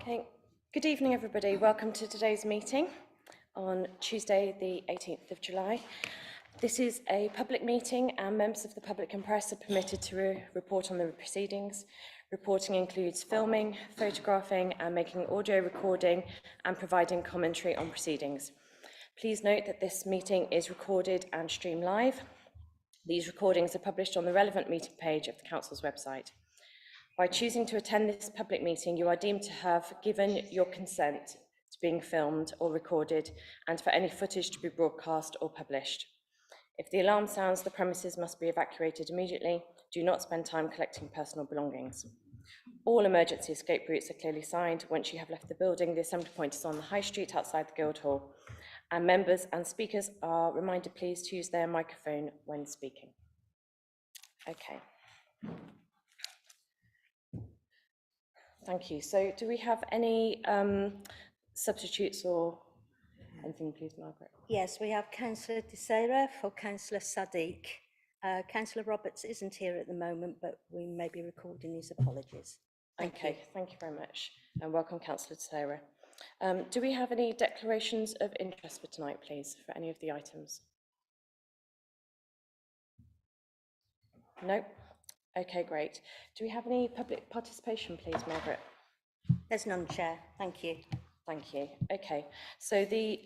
Okay, good evening everybody. Welcome to today's meeting on Tuesday the 18th of July. This is a public meeting and members of the public and press are permitted to report on the proceedings. Reporting includes filming, photographing and making audio recording and providing commentary on proceedings. Please note that this meeting is recorded and streamed live. These recordings are published on the relevant meeting page of the Council's website. By choosing to attend this public meeting, you are deemed to have given your consent to being filmed or recorded and for any footage to be broadcast or published. If the alarm sounds, the premises must be evacuated immediately. Do not spend time collecting personal belongings. All emergency escape routes are clearly signed. Once you have left the building, the assembly point is on the High Street outside the Guildhall. And members and speakers are reminded please to use their microphone when speaking. Okay. Thank you. So do we have any substitutes or anything, please, Margaret? Yes, we have Councillor Teixeira for Councillor Sadiq. Councillor Roberts isn't here at the moment, but we may be recording his apologies. Thank you very much. And welcome, Councillor Teixeira. Do we have any declarations of interest for tonight, please, for any of the items? No? Okay, great. Do we have any public participation, please, Margaret? There's none, Chair. Thank you. Thank you. Okay, so the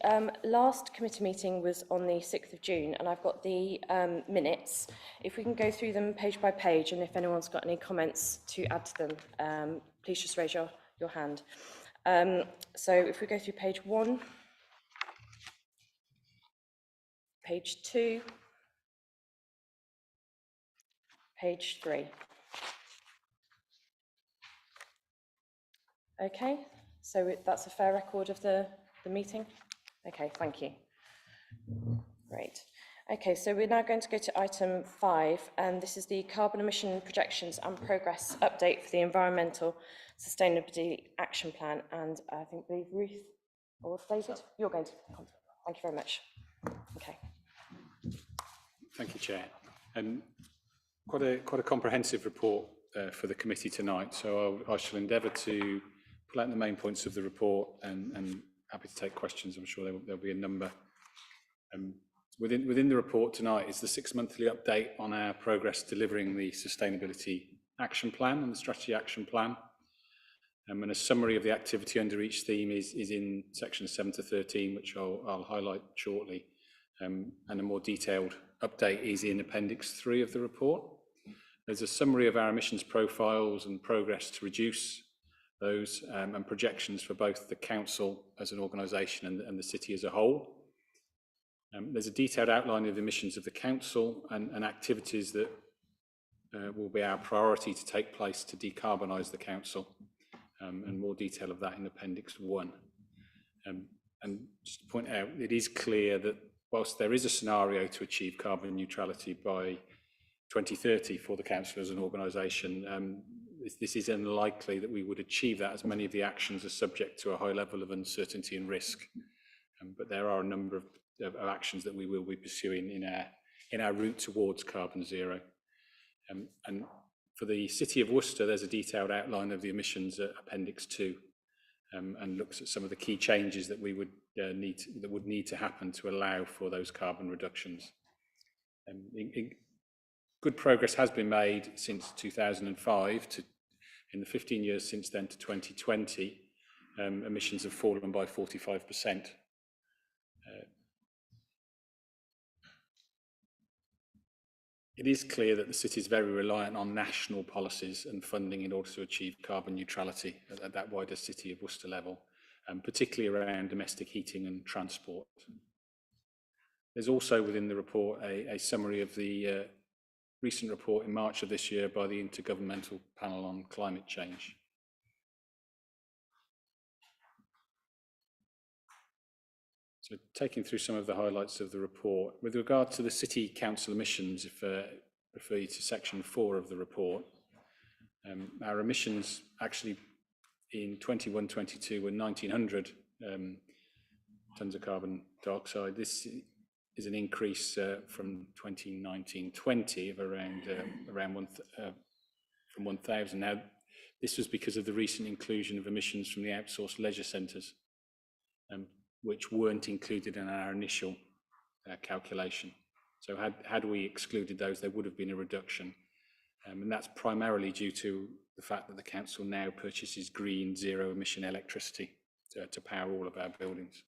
last committee meeting was on the 6th of June, and I've got the minutes. If we can go through them page by page, and if anyone's got any comments to add to them, please just raise your hand. So if we go through page 1, page 2, page 3. Okay, so that's a fair record of the meeting? Okay, thank you. Great. Okay, so we're now going to go to item 5, and this is the carbon emission projections and progress update for the Environmental Sustainability Action Plan. And I think Ruth or David, you're going to come. Thank you very much. Okay. Thank you, Chair. Quite a comprehensive report for the committee tonight, so I shall endeavour to pull out the main points of the report and happy to take questions. I'm sure there'll be a number. Within the report tonight is the 6-monthly update on our progress delivering the Sustainability Action Plan and the Strategy Action Plan. And a summary of the activity under each theme is in sections 7 to 13, which I'll highlight shortly. And a more detailed update is in Appendix 3 of the report. There's a summary of our emissions profiles and progress to reduce those and projections for both the Council as an organisation and the City as a whole. There's a detailed outline of the emissions of the Council and activities that will be our priority to take place to decarbonise the Council, and more detail of that in Appendix 1. And just to point out, it is clear that whilst there is a scenario to achieve carbon neutrality by 2030 for the Council as an organisation, this is unlikely that we would achieve that, as many of the actions are subject to a high level of uncertainty and risk. But there are a number of actions that we will be pursuing in our route towards carbon zero. And for the City of Worcester, there's a detailed outline of the emissions at Appendix 2, and looks at some of the key changes that we would need to happen to allow for those carbon reductions. Good progress has been made since 2005 in the 15 years since then to 2020. Emissions have fallen by 45%. It is clear that the City is very reliant on national policies and funding in order to achieve carbon neutrality at that wider City of Worcester level, particularly around domestic heating and transport. There's also within the report a summary of the recent report in March of this year by the Intergovernmental Panel on Climate Change. So taking through some of the highlights of the report, with regard to the City Council emissions, if I refer you to section 4 of the report, our emissions actually in 21-22 were 1,900 tonnes of carbon dioxide. This is an increase from 2019-20 of around from 1,000. Now, This was because of the recent inclusion of emissions from the outsourced leisure centres, which weren't included in our initial calculation. So had we excluded those, there would have been a reduction. And that's primarily due to the fact that the council now purchases green zero emission electricity to power all of our buildings.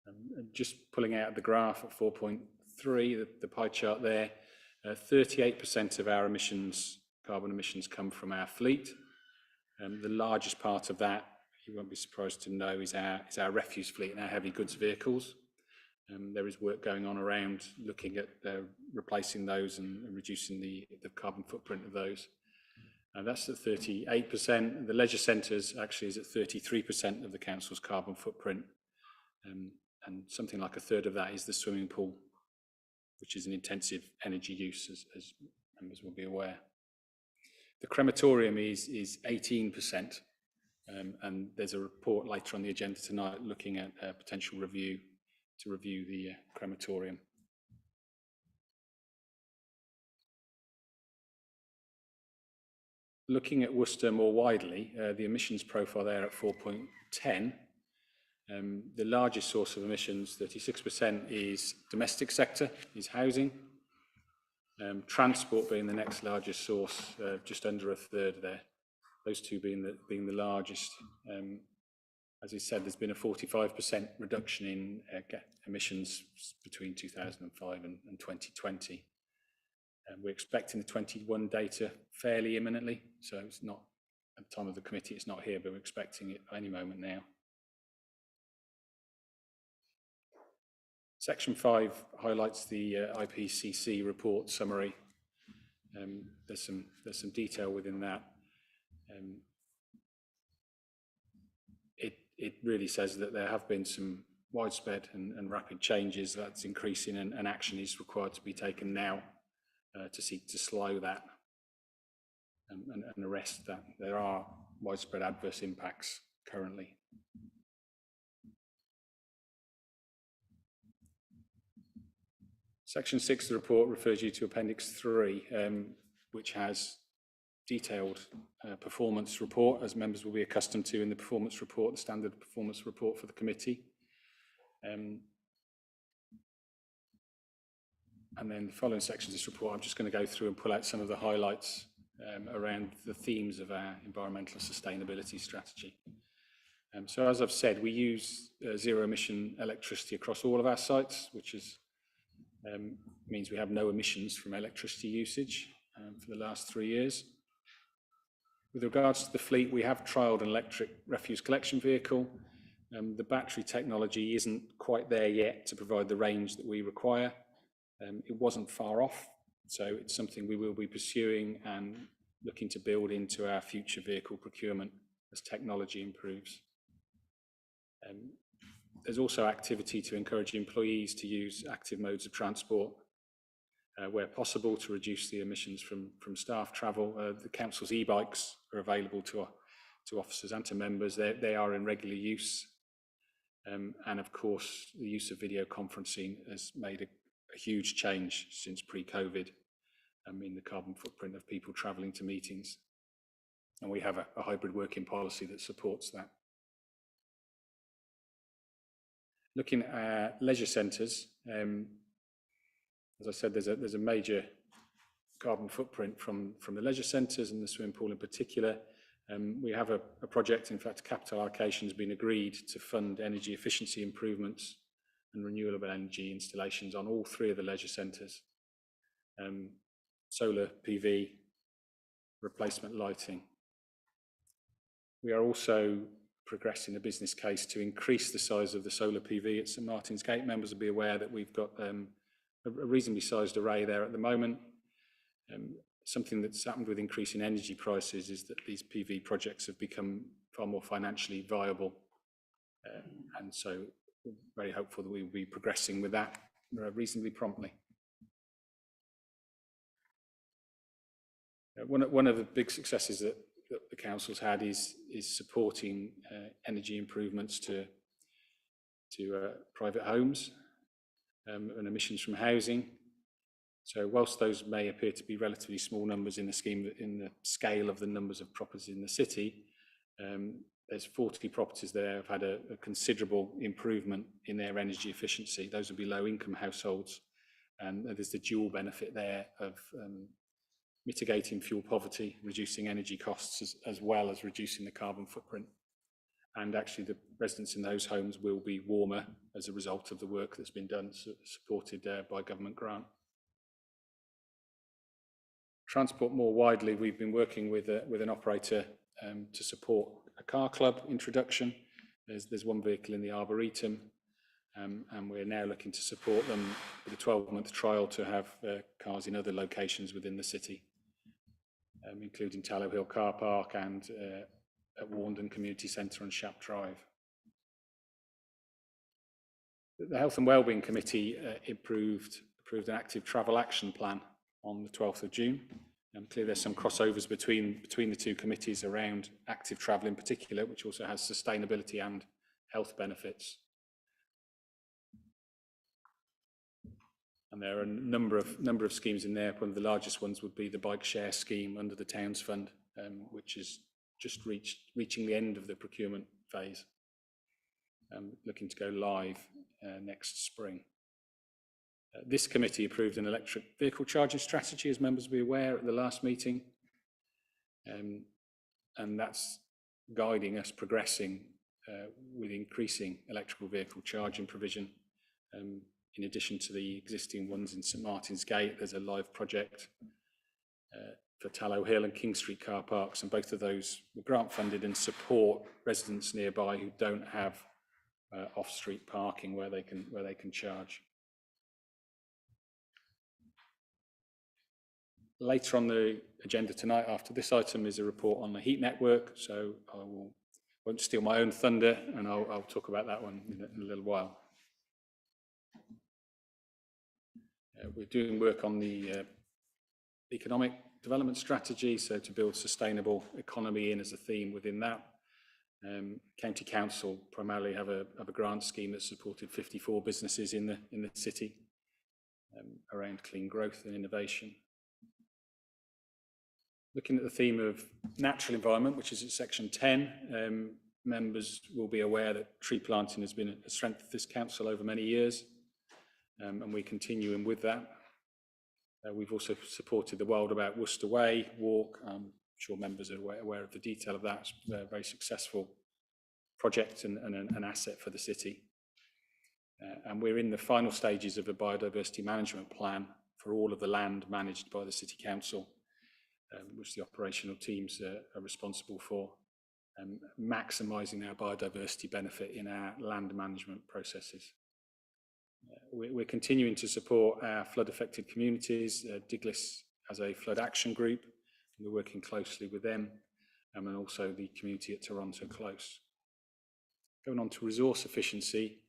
And just pulling out the graph at 4.3, the pie chart there, 38% of our carbon emissions come from our fleet. The largest part of that, you won't be surprised to know, is our refuse fleet and our heavy goods vehicles. There is work going on around looking at replacing those and reducing the carbon footprint of those. That's at 38%. The leisure centres actually is at 33% of the council's carbon footprint. And something like a third of that is the swimming pool, which is an intensive energy use, as members will be aware. The crematorium is 18%, and there's a report later on the agenda tonight looking at a potential review to review the crematorium. Looking at Worcester more widely, the emissions profile there at 4.10, the largest source of emissions, 36%, is domestic sector, is housing. Transport being the next largest source, just under a third there. Those two being the largest. As I said, there's been a 45% reduction in emissions between 2005 and 2020. We're expecting the 21 data fairly imminently, so it's not, at the time of the committee, it's not here, but we're expecting it any moment now. Section 5 highlights the IPCC report summary. There's some detail within that. It really says that there have been some widespread and rapid changes that's increasing, and action is required to be taken now to seek to slow that and arrest that. There are widespread adverse impacts currently. Section 6 of the report refers you to Appendix 3, which has detailed performance report, as members will be accustomed to in the performance report, the standard performance report for the committee. And then the following sections of this report, I'm just going to go through and pull out some of the highlights around the themes of our environmental sustainability strategy. So as I've said, we use zero emission electricity across all of our sites, which means we have no emissions from electricity usage for the last 3 years. With regards to the fleet, we have trialled an electric refuse collection vehicle. The battery technology isn't quite there yet to provide the range that we require. It wasn't far off, so it's something we will be pursuing and looking to build into our future vehicle procurement as technology improves. There's also activity to encourage employees to use active modes of transport where possible to reduce the emissions from staff travel. The council's e-bikes are available to officers and to members. They are in regular use. And of course, the use of video conferencing has made a huge change since pre-COVID in the carbon footprint of people travelling to meetings. And we have a hybrid working policy that supports that. Looking at leisure centres, as I said, there's a major carbon footprint from the leisure centres and the swimming pool in particular. We have a project, in fact, capital allocation has been agreed to fund energy efficiency improvements and renewable energy installations on all 3 of the leisure centres. Solar PV, replacement lighting. We are also progressing a business case to increase the size of the solar PV at St Martin's Gate. Members will be aware that we've got a reasonably sized array there at the moment. Something that's happened with increasing energy prices is that these PV projects have become far more financially viable. And so we're very hopeful that we will be progressing with that reasonably promptly. One of the big successes that the council's had is supporting energy improvements to private homes and emissions from housing. So whilst those may appear to be relatively small numbers in the scheme, in the scale of the numbers of properties in the city, there's 40 properties there have had a considerable improvement in their energy efficiency. Those would be low income households, and there's the dual benefit there of mitigating fuel poverty, reducing energy costs, as well as reducing the carbon footprint. And actually the residents in those homes will be warmer as a result of the work that's been done, supported by government grant. Transport more widely, we've been working with an operator to support a car club introduction. There's one vehicle in the Arboretum, and we're now looking to support them with a 12-month trial to have cars in other locations within the city, including Tallow Hill Car Park and at Warndon Community Centre on Shap Drive. The Health and Wellbeing Committee approved an active travel action plan on the 12th of June. Clearly there's some crossovers between the two committees around active travel in particular, which also has sustainability and health benefits. And there are a number of schemes in there. One of the largest ones would be the bike share scheme under the Towns Fund, which is just reaching the end of the procurement phase, looking to go live next spring. This committee approved an electric vehicle charging strategy, as members will be aware, at the last meeting, and that's guiding us progressing with increasing electrical vehicle charging provision. In addition to the existing ones in St Martin's Gate, there's a live project for Tallow Hill and King Street car parks, and both of those were grant funded and support residents nearby who don't have off-street parking where they can charge. Later on the agenda tonight, after this item, is a report on the heat network, so I won't steal my own thunder, and I'll talk about that one in a little while. We're doing work on the economic development strategy, so to build sustainable economy in as a theme within that. County Council primarily have a grant scheme that supported 54 businesses in the city around clean growth and innovation. Looking at the theme of natural environment, which is at section 10, members will be aware that tree planting has been a strength of this council over many years, and we're continuing with that. We've also supported the Wild About Worcester Way walk. I'm sure members are aware of the detail of that. It's a very successful project and an asset for the city. And we're in the final stages of a biodiversity management plan for all of the land managed by the City Council, which the operational teams are responsible for, maximising our biodiversity benefit in our land management processes. We're continuing to support our flood-affected communities. Diglis has a flood action group, and we're working closely with them, and also the community at Toronto Close. Going on to resource efficiency,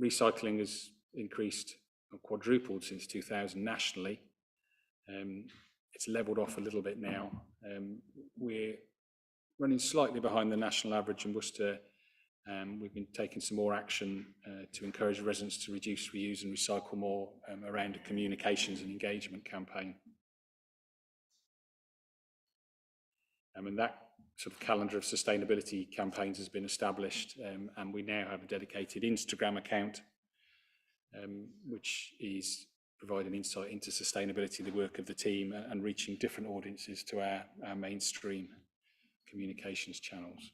recycling has increased or quadrupled since 2000 nationally. It's levelled off a little bit now. We're running slightly behind the national average in Worcester. We've been taking some more action to encourage residents to reduce, reuse and recycle more around a communications and engagement campaign. And that sort of calendar of sustainability campaigns has been established, and we now have a dedicated Instagram account, which is providing insight into sustainability, the work of the team, and reaching different audiences to our mainstream communications channels.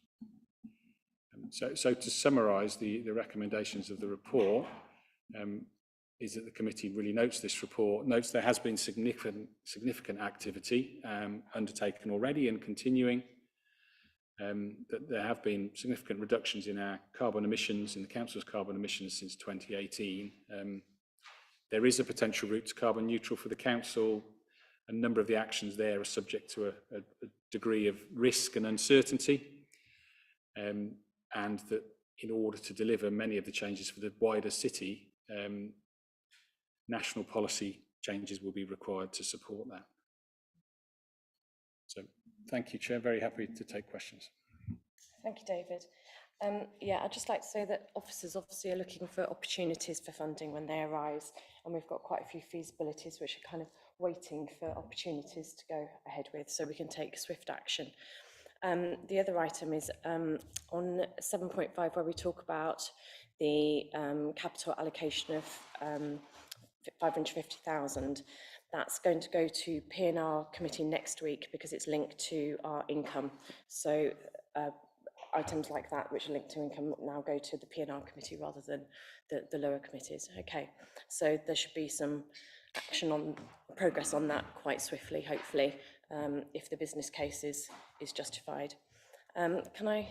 So to summarise the recommendations of the report, is that the committee really notes this report, notes there has been significant activity undertaken already and continuing, that there have been significant reductions in our carbon emissions, in the council's carbon emissions since 2018. There is a potential route to carbon neutral for the council. A number of the actions there are subject to a degree of risk and uncertainty, and that in order to deliver many of the changes for the wider city, national policy changes will be required to support that. So thank you, Chair. Very happy to take questions. Thank you, David. Yeah, I'd just like to say that officers obviously are looking for opportunities for funding when they arise, and we've got quite a few feasibilities which are kind of waiting for opportunities to go ahead with, so we can take swift action. The other item is on 7.5, where we talk about the capital allocation of 550,000. That's going to go to P&R committee next week because it's linked to our income. So items like that, which are linked to income, now go to the P&R committee rather than the lower committees. Okay, so there should be some action on progress on that quite swiftly, hopefully, if the business case is justified. Can I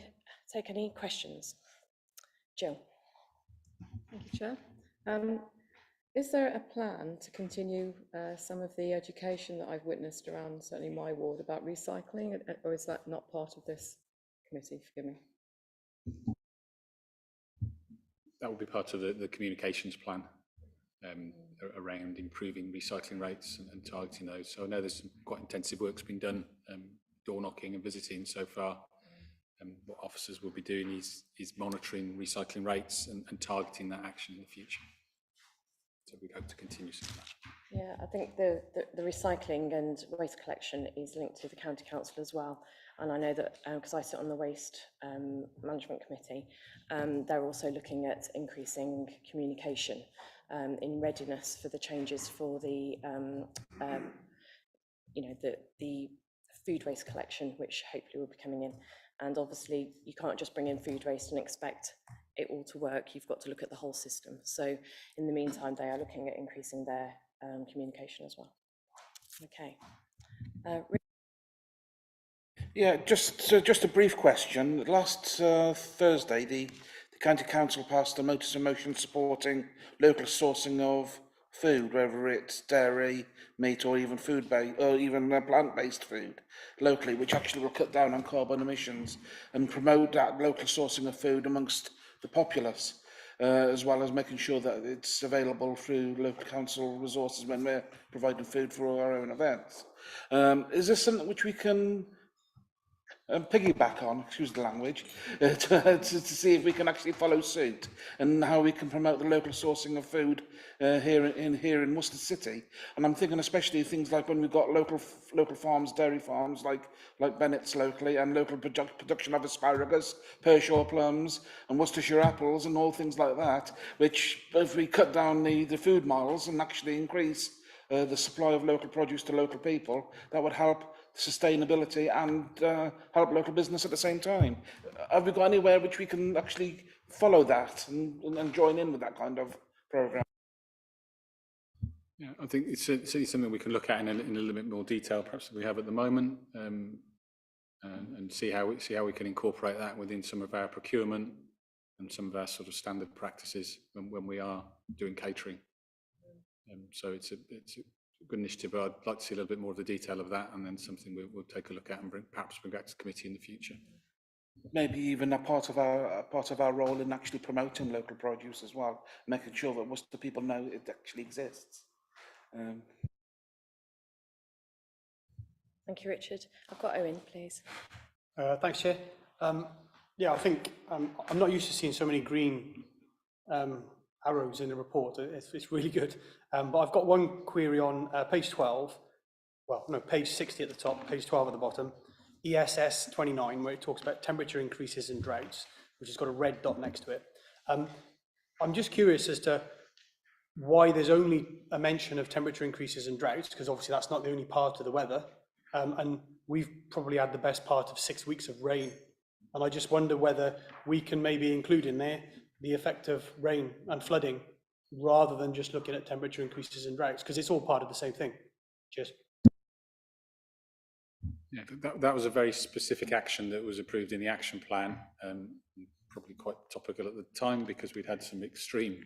take any questions? Jill. Thank you, Chair. Is there a plan to continue some of the education that I've witnessed around, certainly my ward, about recycling, or is that not part of this committee? Forgive me. That will be part of the communications plan around improving recycling rates and targeting those. So I know there's some quite intensive work's been done, door knocking and visiting so far. What officers will be doing is monitoring recycling rates and targeting that action in the future. So we'd hope to continue some of that. Yeah, I think the recycling and waste collection is linked to the county council as well. And I know that because I sit on the waste management committee, they're also looking at increasing communication in readiness for the changes for the the food waste collection, which hopefully will be coming in. And obviously you can't just bring in food waste and expect it all to work. You've got to look at the whole system. So in the meantime, they are looking at increasing their communication as well. Okay. Yeah, just a brief question. Last Thursday, the County Council passed a notice of motion supporting local sourcing of food, whether it's dairy, meat, or even food-based, or even plant-based food locally, which actually will cut down on carbon emissions and promote that local sourcing of food amongst the populace, as well as making sure that it's available through local council resources when we're providing food for our own events. Is this something which we can piggyback on, excuse the language, to see if we can actually follow suit and how we can promote the local sourcing of food here in Worcester City? And I'm thinking especially things like when we've got local farms, dairy farms like Bennett's locally, and local production of asparagus, Pershore plums and Worcestershire apples and all things like that, which if we cut down the food miles and actually increase the supply of local produce to local people, that would help sustainability and help local business at the same time. Have we got anywhere which we can actually follow that and join in with that kind of programme? Yeah, I think it's certainly something we can look at in a little bit more detail, perhaps than we have at the moment, and see how we can incorporate that within some of our procurement and some of our sort of standard practices when we are doing catering. So it's a good initiative, but I'd like to see a little bit more of the detail of that, and then something we'll take a look at and perhaps bring back to the committee in the future. Maybe even a part of our role in actually promoting local produce as well, making sure that most of the people know it actually exists. Thank you, Richard. I've got Owen, please. Thanks, Chair. Yeah, I think I'm not used to seeing so many green arrows in the report. It's really good. But I've got one query on page 12. Well, no, page 60 at the top, page 12 at the bottom. ESS 29, where it talks about temperature increases and droughts, which has got a red dot next to it. I'm just curious as to why there's only a mention of temperature increases and droughts, because obviously that's not the only part of the weather. And we've probably had the best part of 6 weeks of rain. And I just wonder whether we can maybe include in there the effect of rain and flooding, rather than just looking at temperature increases and droughts, because it's all part of the same thing. Cheers. Yeah, that was a very specific action that was approved in the action plan, probably quite topical at the time because we'd had some extreme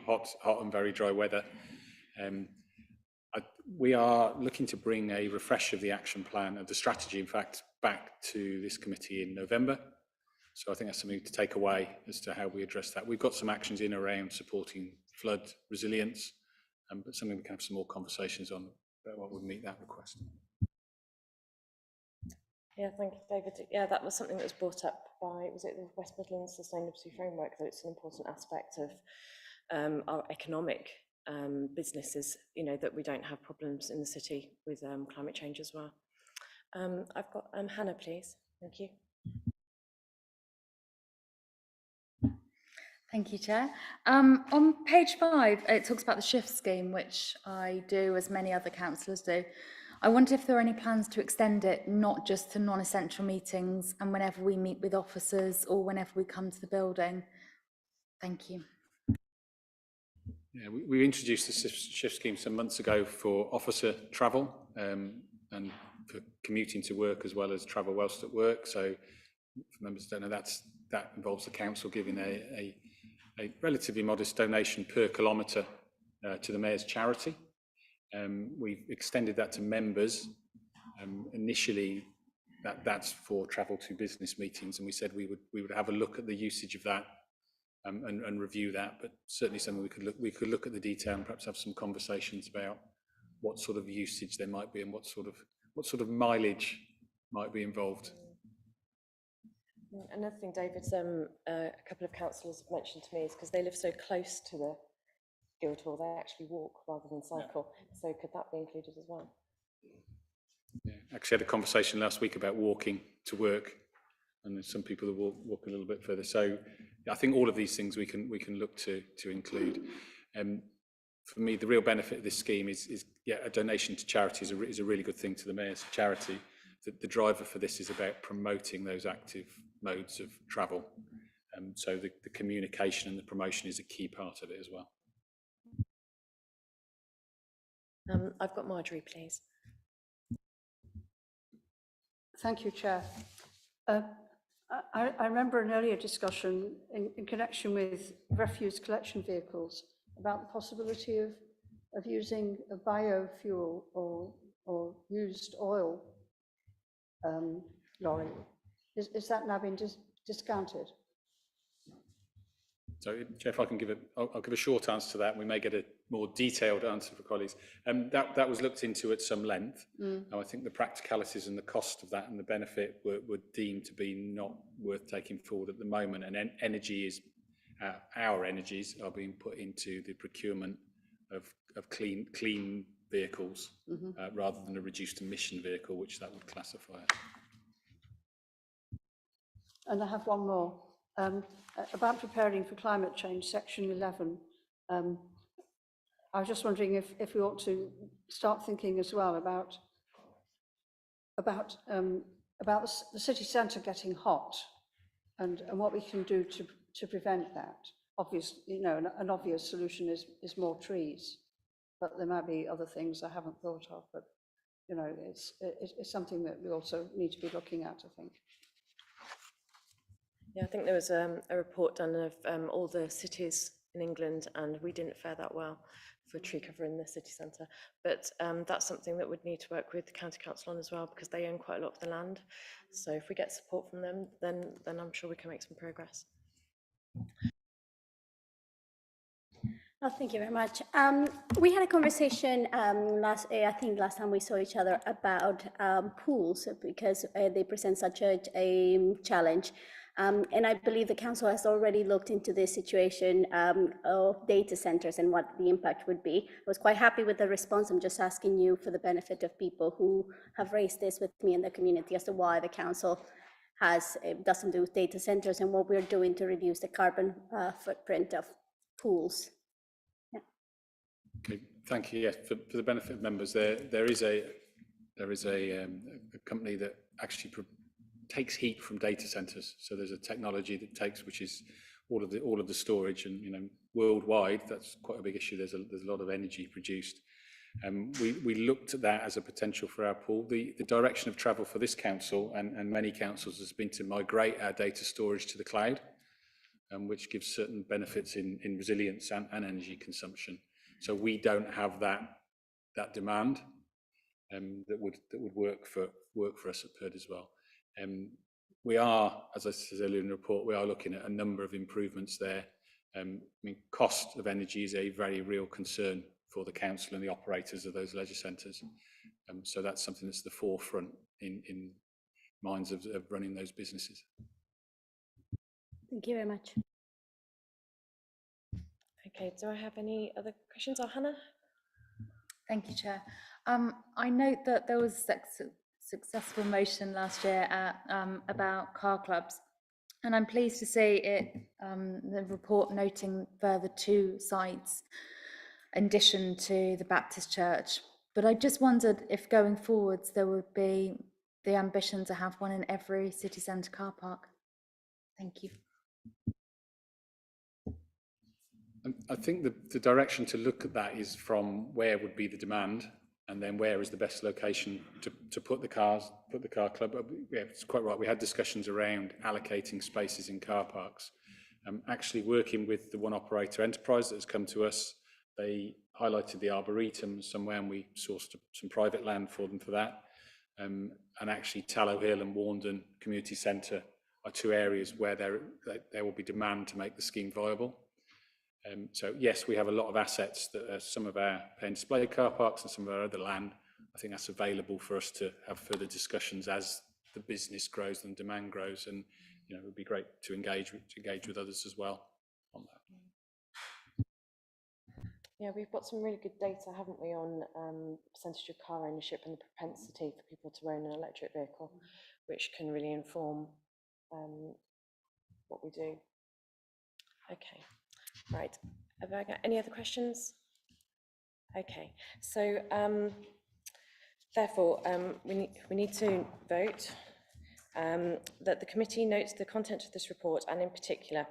hot and very dry weather. We are looking to bring a refresh of the action plan, of the strategy, in fact, back to this committee in November. So I think that's something to take away as to how we address that. We've got some actions in around supporting flood resilience, but something we can have some more conversations on about what would meet that request. Yeah, thank you, David. Yeah, that was something that was brought up by, was it the West Midlands Sustainability Framework, that it's an important aspect of our economic businesses, you know, that we don't have problems in the city with climate change as well. I've got Hannah, please. Thank you. Thank you, Chair. On page 5, it talks about the shift scheme, which I do, as many other councillors do. I wonder if there are any plans to extend it, not just to non-essential meetings and whenever we meet with officers or whenever we come to the building. Thank you. Yeah, we introduced the shift scheme some months ago for officer travel and for commuting to work as well as travel whilst at work. So for members who don't know, that involves the council giving a relatively modest donation per kilometre to the Mayor's charity. We've extended that to members. Initially, that's for travel to business meetings, and we said we would have a look at the usage of that and review that. But certainly something we could look at the detail and perhaps have some conversations about what sort of usage there might be and what sort of mileage might be involved. Another thing, David, a couple of councillors have mentioned to me is because they live so close to the Guildhall, they actually walk rather than cycle. Yeah. So could that be included as well? Yeah, actually had a conversation last week about walking to work, and there's some people that walk a little bit further. So I think all of these things we can look to include. For me, the real benefit of this scheme is a donation to charity is a really good thing to the Mayor's charity. The driver for this is about promoting those active modes of travel. So the communication and the promotion is a key part of it as well. I've got Marjorie, please. Thank you, Chair. I remember an earlier discussion in connection with refuse collection vehicles about the possibility of using a biofuel or used oil lorry. Is that now been discounted? So, Jeff, I'll give a short answer to that, and we may get a more detailed answer for colleagues. That was looked into at some length. And I think the practicalities and the cost of that and the benefit were deemed to be not worth taking forward at the moment. And our energies are being put into the procurement of clean vehicles rather than a reduced emission vehicle, which that would classify as. And I have one more. About preparing for climate change, section 11. I was just wondering if we ought to start thinking as well about the city centre getting hot and what we can do to prevent that. Obviously, you know, an obvious solution is more trees, but there might be other things I haven't thought of. But you know, it's something that we also need to be looking at, I think. Yeah, I think there was a report done of all the cities in England, and we didn't fare that well for tree cover in the city centre. But that's something that would need to work with the county council on as well, because they own quite a lot of the land. So if we get support from them, then I'm sure we can make some progress. Oh, thank you very much. We had a conversation I think last time we saw each other about pools, because they present such a challenge. And I believe the council has already looked into this situation of data centers and what the impact would be. I was quite happy with the response. I'm just asking you for the benefit of people who have raised this with me in the community as to why the council doesn't do data centers and what we're doing to reduce the carbon footprint of pools. Yeah. Okay, thank you. Yes, for the benefit of members, there is a company that actually takes heat from data centers. So there's a technology that takes, which is all of the storage, and you know, worldwide that's quite a big issue. There's a lot of energy produced. We looked at that as a potential for our pool. The direction of travel for this council and many councils has been to migrate our data storage to the cloud, which gives certain benefits in resilience and energy consumption. So we don't have that demand that would work for us at PIRD as well. We are, as I said earlier in the report, we are looking at a number of improvements there. I mean, cost of energy is a very real concern for the council and the operators of those leisure centres. So that's something that's the forefront in minds of running those businesses. Thank you very much. Okay, do I have any other questions? Or Hannah? Thank you, Chair. I note that there was successful motion last year about car clubs, and I'm pleased to see it, the report noting further 2 sites in addition to the Baptist Church. But I just wondered if going forwards there would be the ambition to have one in every city centre car park. Thank you. I think the direction to look at that is from where would be the demand, and then where is the best location to put the car club. Yeah, it's quite right. We had discussions around allocating spaces in car parks. Actually working with the one operator enterprise that has come to us, they highlighted the Arboretum somewhere, and we sourced some private land for them for that. And actually Tallow Hill and Warndon Community Centre are 2 areas where there will be demand to make the scheme viable. So yes, we have a lot of assets that are some of our pay and display car parks and some of our other land. I think that's available for us to have further discussions as the business grows and demand grows, and it would be great to engage with others as well on that. Yeah, we've got some really good data, haven't we, on percentage of car ownership and the propensity for people to own an electric vehicle, which can really inform what we do. Okay. Right, have I got any other questions? Okay, so therefore we need to vote that the committee notes the content of this report, and in particular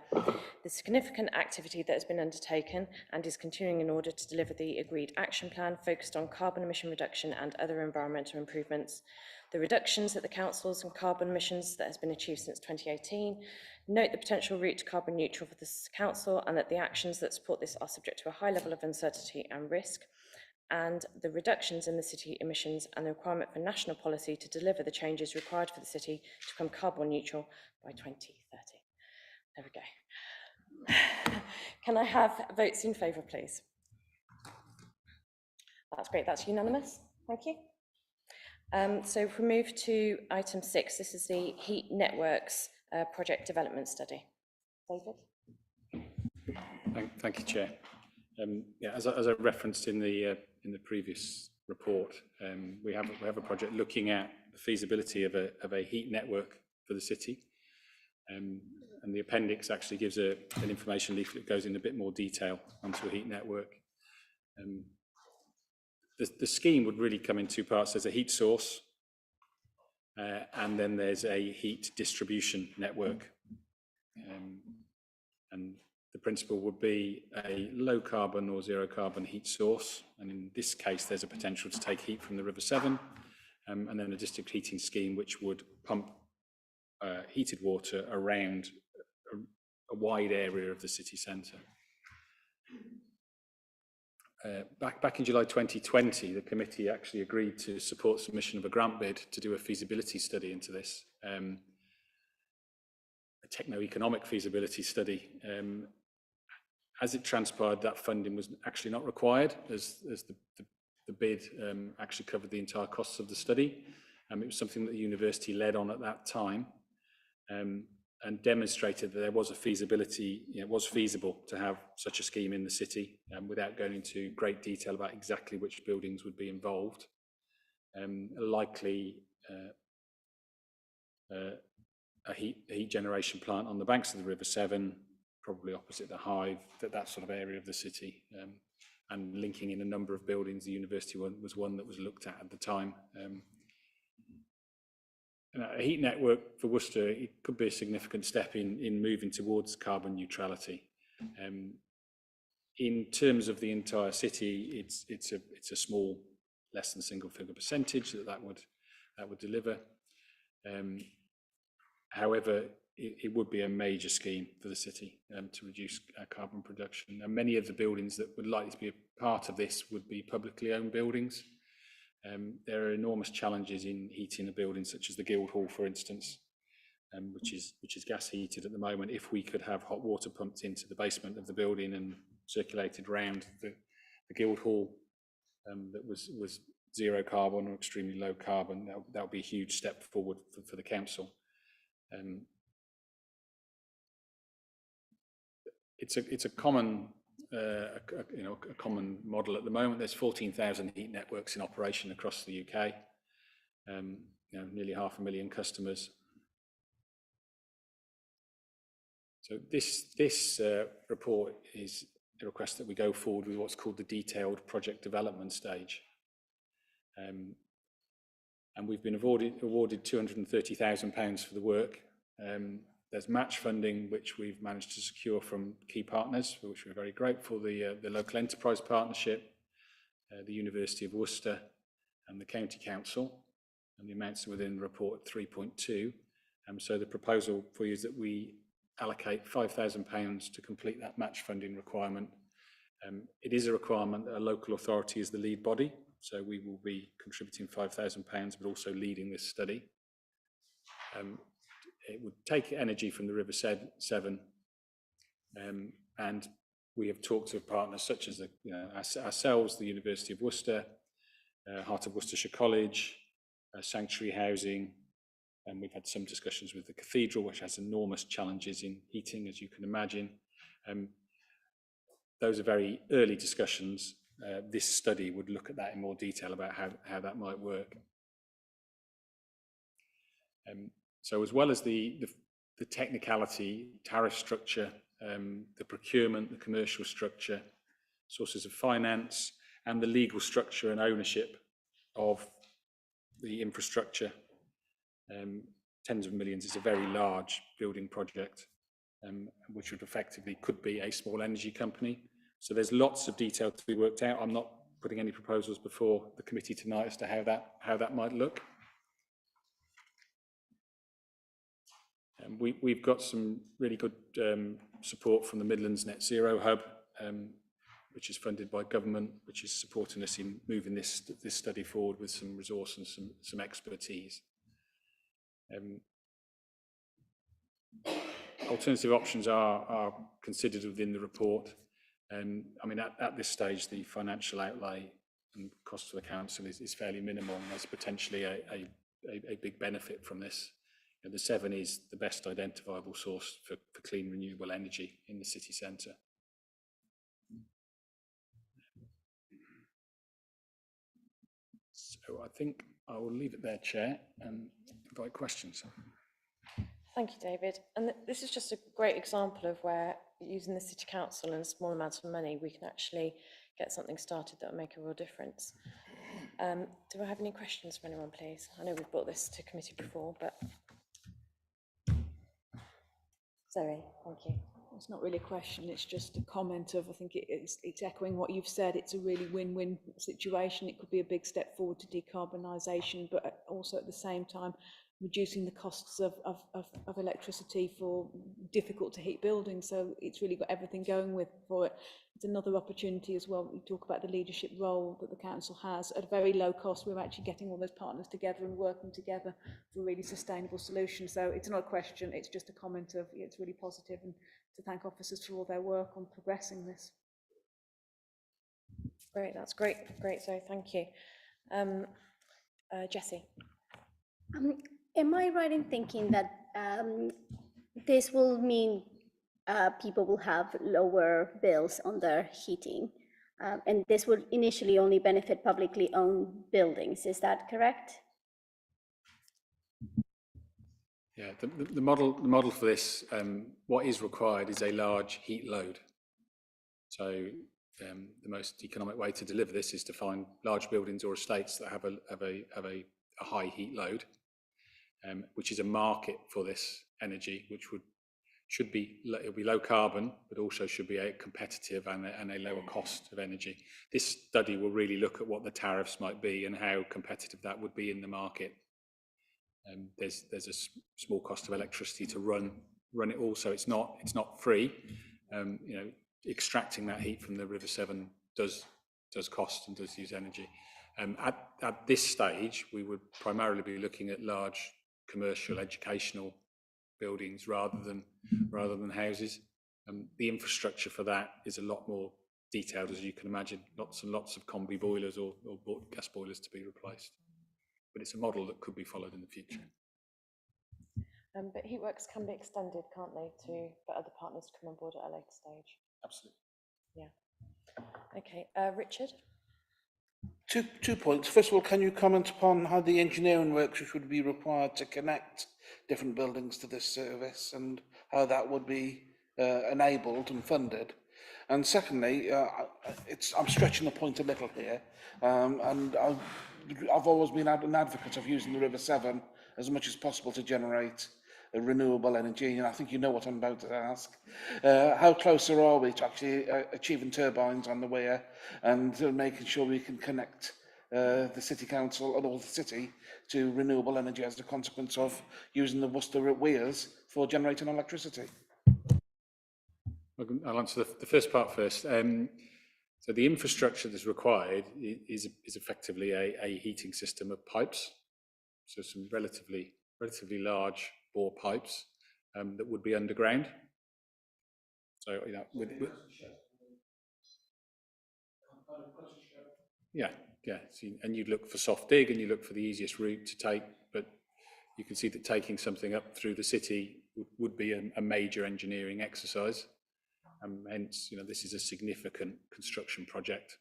the significant activity that has been undertaken and is continuing in order to deliver the agreed action plan focused on carbon emission reduction and other environmental improvements, the reductions at the councils and carbon emissions that has been achieved since 2018, note the potential route to carbon neutral for this council, and that the actions that support this are subject to a high level of uncertainty and risk, and the reductions in the city emissions and the requirement for national policy to deliver the changes required for the city to become carbon neutral by 2030. There we go. Can I have votes in favour, please? That's great, that's unanimous. Thank you. So if we move to item 6, this is the Heat Networks project development study. David? Thank you, Chair. Yeah, as I referenced in the previous report, we have a project looking at the feasibility of a heat network for the city, and the appendix actually gives an information leaflet that goes in a bit more detail onto a heat network. The scheme would really come in 2 parts. There's a heat source, and then there's a heat distribution network. And the principle would be a low carbon or zero carbon heat source. And in this case, there's a potential to take heat from the River Severn, and then a district heating scheme which would pump heated water around a wide area of the city centre. Back in July 2020, the committee actually agreed to support submission of a grant bid to do a feasibility study into this, a techno-economic feasibility study. As it transpired, that funding was actually not required, as the bid actually covered the entire costs of the study. It was something that the university led on at that time, and demonstrated that there was a feasibility, it was feasible to have such a scheme in the city, without going into great detail about exactly which buildings would be involved. Likely a heat generation plant on the banks of the River Severn, probably opposite the Hive, that sort of area of the city, and linking in a number of buildings. The university one was one that was looked at the time. A heat network for Worcester, it could be a significant step in moving towards carbon neutrality. In terms of the entire city, it's a small, less than single-figure percentage that would deliver. However, it would be a major scheme for the city to reduce carbon production. And many of the buildings that would likely to be a part of this would be publicly owned buildings. There are enormous challenges in heating a building such as the Guildhall, for instance, which is gas heated at the moment. If we could have hot water pumped into the basement of the building and circulated around the Guildhall, that was zero carbon or extremely low carbon. That would be a huge step forward for the council. It's a common a common model at the moment. There's 14,000 heat networks in operation across the UK. Nearly 500,000 customers. So this report is a request that we go forward with what's called the detailed project development stage. And we've been awarded £230,000 for the work. There's match funding, which we've managed to secure from key partners, for which we're very grateful, the Local Enterprise Partnership, the University of Worcester and the County Council, and the amounts within the report 3.2. So the proposal for you is that we allocate £5,000 to complete that match funding requirement. It is a requirement that a local authority is the lead body, so we will be contributing £5,000, but also leading this study. It would take energy from the River Severn, and we have talked to partners such as ourselves, the University of Worcester, Heart of Worcestershire College, Sanctuary Housing, and we've had some discussions with the Cathedral, which has enormous challenges in heating, as you can imagine. Those are very early discussions. This study would look at that in more detail about how that might work. So as well as the technicality, tariff structure, the procurement, the commercial structure, sources of finance, and the legal structure and ownership of the infrastructure, tens of millions is a very large building project, which would effectively could be a small energy company. So there's lots of detail to be worked out. I'm not putting any proposals before the committee tonight as to how that might look. We've got some really good support from the Midlands Net Zero Hub, which is funded by government, which is supporting us in moving this study forward with some resource and some expertise. Alternative options are considered within the report. I mean, at this stage, the financial outlay and cost to the council is fairly minimal, and there's potentially a big benefit from this. The Severn is the best identifiable source for clean renewable energy in the city centre. So I think I will leave it there, Chair, and invite questions. Thank you, David. And this is just a great example of where, using the City Council and a small amount of money, we can actually get something started that will make a real difference. Do I have any questions from anyone, please? I know we've brought this to committee before, but... Zoe, thank you. It's not really a question, it's just a comment of, I think it's echoing what you've said. It's a really win-win situation. It could be a big step forward to decarbonisation, but also at the same time reducing the costs of electricity for difficult to heat buildings. So it's really got everything going for it. It's another opportunity as well. We talk about the leadership role that the council has. At a very low cost, we're actually getting all those partners together and working together for a really sustainable solution. So it's not a question, it's just a comment of it's really positive, and to thank officers for all their work on progressing this. Great, that's great, Zoe, thank you. Jessie. Am I right in thinking that this will mean people will have lower bills on their heating, and this would initially only benefit publicly owned buildings? Is that correct? Yeah, the model for this, what is required is a large heat load. So the most economic way to deliver this is to find large buildings or estates that have a high heat load. Which is a market for this energy, which should be low carbon, but also should be a competitive and a lower cost of energy. This study will really look at what the tariffs might be and how competitive that would be in the market. There's a small cost of electricity to run it also. It's not free. Extracting that heat from the River Severn does cost and does use energy. At this stage, we would primarily be looking at large commercial, educational buildings rather than houses. The infrastructure for that is a lot more detailed as you can imagine. Lots and lots of combi boilers or gas boilers to be replaced. But it's a model that could be followed in the future. But heatworks can be extended, can't they, for other partners to come on board at a later stage? Absolutely. Yeah. Okay, Richard? Two points. First of all, can you comment upon how the engineering works which would be required to connect different buildings to this service and how that would be enabled and funded? And secondly, I'm stretching the point a little here, and I've always been an advocate of using the River Severn as much as possible to generate renewable energy, and I think you know what I'm about to ask. How closer are we to actually achieving turbines on the weir and making sure we can connect the City Council or the city to renewable energy as a consequence of using the Worcester weirs for generating electricity? I'll answer the first part first. So the infrastructure that's required is effectively a heating system of pipes. So some relatively large bore pipes that would be underground. So yeah. So, and you'd look for soft dig and you look for the easiest route to take, but you can see that taking something up through the city would be a major engineering exercise. Hence, this is a significant construction project.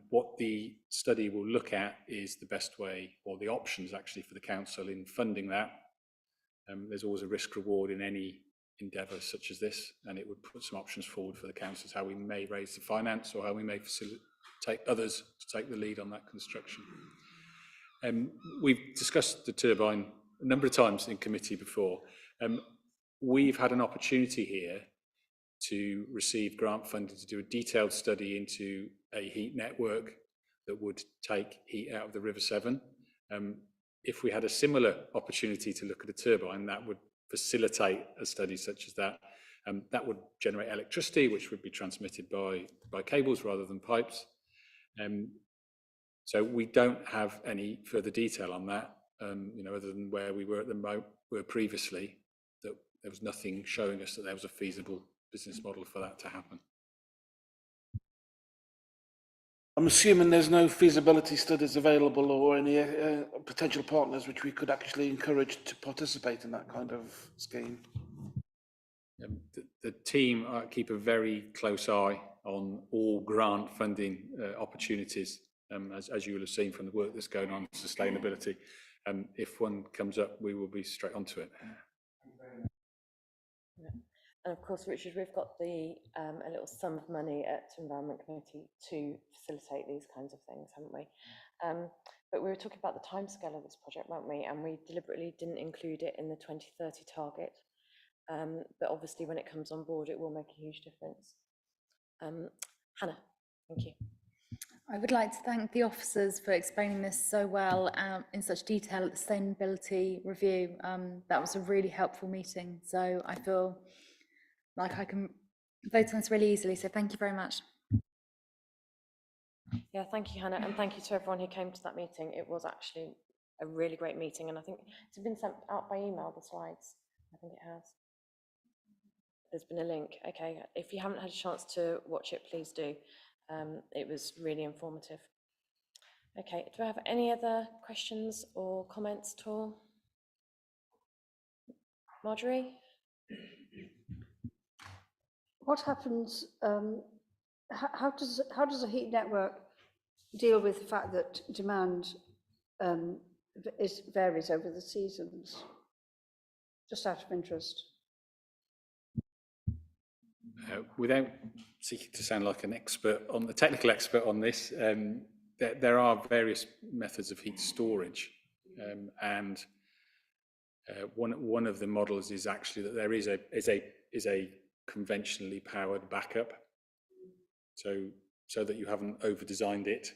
What the study will look at is the best way, or the options actually, for the council in funding that. There's always a risk reward in any endeavour such as this, and it would put some options forward for the council as how we may raise the finance or how we may facilitate others to take the lead on that construction. We've discussed the turbine a number of times in committee before. We've had an opportunity here to receive grant funding to do a detailed study into a heat network that would take heat out of the River Severn. If we had a similar opportunity to look at a turbine, that would facilitate a study such as that. That would generate electricity, which would be transmitted by cables rather than pipes. So we don't have any further detail on that, other than where we were were previously, that there was nothing showing us that there was a feasible business model for that to happen. I'm assuming there's no feasibility studies available or any potential partners which we could actually encourage to participate in that kind of scheme. The team keep a very close eye on all grant funding opportunities, as you will have seen from the work that's going on in sustainability. If one comes up, we will be straight onto it. And of course, Richard, we've got a little sum of money at Environment Committee to facilitate these kinds of things, haven't we? But we were talking about the timescale of this project, weren't we? And we deliberately didn't include it in the 2030 target. But obviously, when it comes on board, it will make a huge difference. Hannah, thank you. I would like to thank the officers for explaining this so well in such detail at the sustainability review. That was a really helpful meeting. So I feel like I can vote on this really easily. So thank you very much. Yeah, thank you, Hannah, and thank you to everyone who came to that meeting. It was actually a really great meeting, and I think it's been sent out by email, the slides. I think it has. There's been a link. Okay, if you haven't had a chance to watch it, please do. It was really informative. Okay, do I have any other questions or comments at all? Marjorie? What happens, how does a heat network deal with the fact that demand varies over the seasons? Just out of interest. Without seeking to sound like an expert on the technical expert on this, there are various methods of heat storage, and one of the models is actually that there is a conventionally powered backup, so that you haven't over-designed it,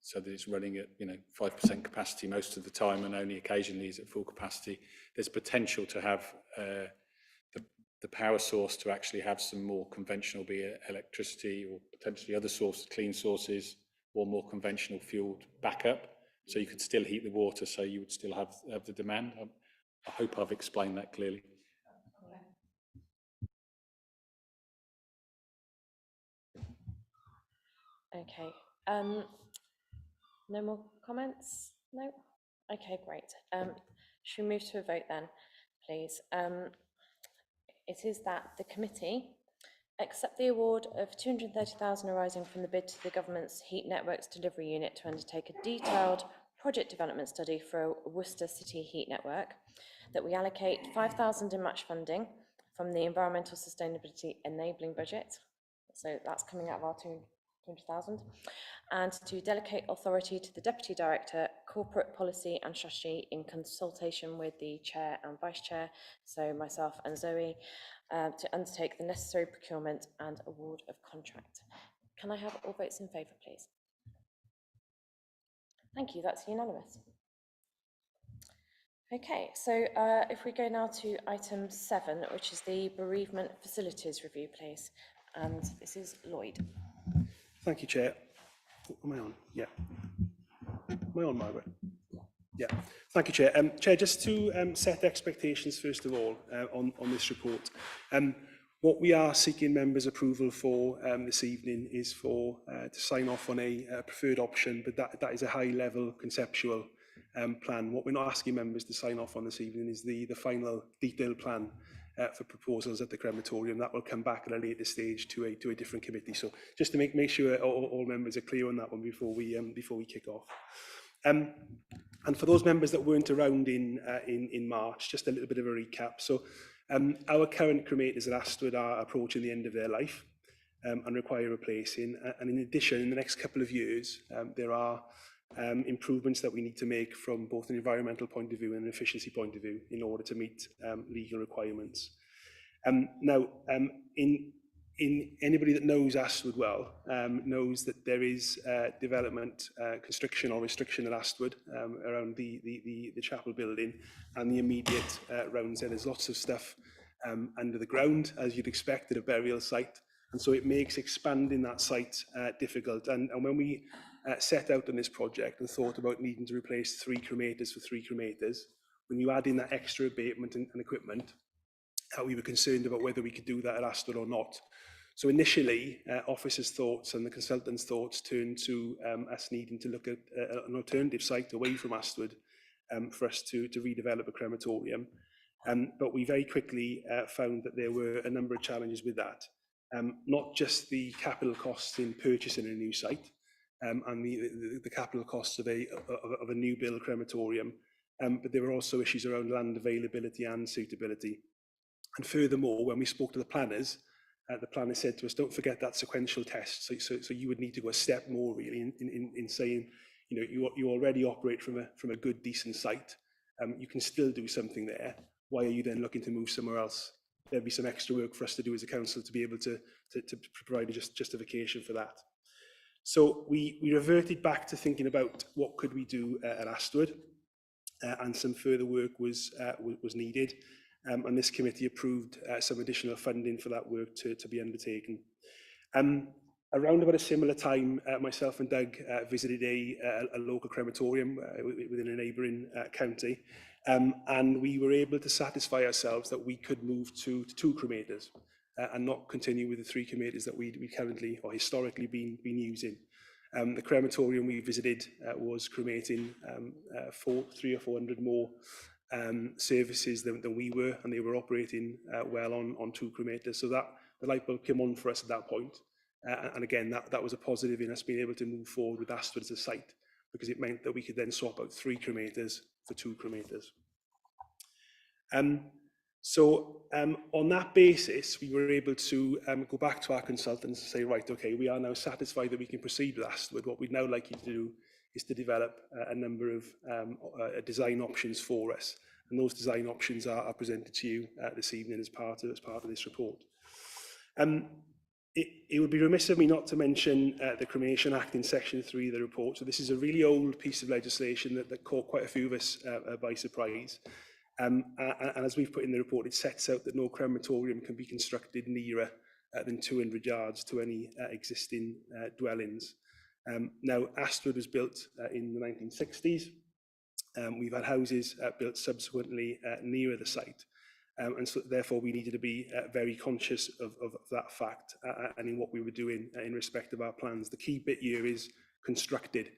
so that it's running at 5% capacity most of the time and only occasionally is at full capacity. There's potential to have the power source to actually have some more conventional, be it electricity or potentially other sources, clean sources, or more conventional fueled backup. So you could still heat the water, so you would still have the demand. I hope I've explained that clearly. Okay. No more comments? No? Okay, great. Should we move to a vote then, please? It is that the committee accept the award of 230,000 arising from the bid to the government's Heat Networks Delivery Unit to undertake a detailed project development study for a Worcester City heat network, that we allocate 5,000 in match funding from the Environmental Sustainability Enabling Budget, so that's coming out of our 200,000, and to delegate authority to the Deputy Director, Corporate Policy and Strategy, in consultation with the Chair and Vice Chair, so myself and Zoe, to undertake the necessary procurement and award of contract. Can I have all votes in favour, please? Thank you, that's unanimous. Okay, so if we go now to item 7, which is the bereavement facilities review, please. And this is Lloyd. Thank you, Chair. Am I on? Yeah. Am I on, Margaret? Yeah. Thank you, Chair. Chair, just to set expectations, first of all, on this report. What we are seeking members' approval for this evening is for to sign off on a preferred option, but that is a high-level conceptual plan. What we're not asking members to sign off on this evening is the final detailed plan for proposals at the crematorium. That will come back at a later stage to a different committee. So just to make sure all members are clear on that one before we kick off. And for those members that weren't around in March, just a little bit of a recap. So our current cremators at Astwood are approaching the end of their life and require replacing. And in addition, in the next couple of years, there are improvements that we need to make from both an environmental point of view and an efficiency point of view in order to meet legal requirements. Now, in anybody that knows Astwood well knows that there is development, construction or restriction at Astwood around the chapel building and the immediate rounds there. There's lots of stuff under the ground, as you'd expect at a burial site, and so it makes expanding that site difficult. And when we set out on this project and thought about needing to replace 3 cremators for 3 cremators, when you add in that extra abatement and equipment, we were concerned about whether we could do that at Astwood or not. So initially, officers' thoughts and the consultants' thoughts turned to us needing to look at an alternative site away from Astwood for us to redevelop a crematorium. But we very quickly found that there were a number of challenges with that. Not just the capital costs in purchasing a new site and the capital costs of a new build crematorium, but there were also issues around land availability and suitability. And furthermore, when we spoke to the planners said to us, don't forget that sequential test. So you would need to go a step more really in saying, you know, you already operate from a good, decent site. You can still do something there. Why are you then looking to move somewhere else? There'd be some extra work for us to do as a council to be able to provide a justification for that. So we reverted back to thinking about what could we do at Astwood, and some further work was needed. And this committee approved some additional funding for that work to be undertaken. Around about a similar time, myself and Doug visited a local crematorium within a neighbouring county, and we were able to satisfy ourselves that we could move to 2 cremators and not continue with the 3 cremators that we currently or historically been using. The crematorium we visited was cremating 300 or 400 more services than we were, and they were operating well on 2 cremators. So that the light bulb came on for us at that point. And again, that was a positive in us being able to move forward with Astwood as a site, because it meant that we could then swap out 3 cremators for 2 cremators. So on that basis, we were able to go back to our consultants and say, right, okay, we are now satisfied that we can proceed with Astwood. What we'd now like you to do is to develop a number of design options for us. And those design options are presented to you this evening as part of this report. It would be remiss of me not to mention the Cremation Act in Section 3 of the report. So this is a really old piece of legislation that caught quite a few of us by surprise. And as we've put in the report, it sets out that no crematorium can be constructed nearer than 200 yards to any existing dwellings. Now, Astwood was built in the 1960s. We've had houses built subsequently nearer the site. And so therefore we needed to be very conscious of that fact and in what we were doing in respect of our plans. The key bit here is constructed.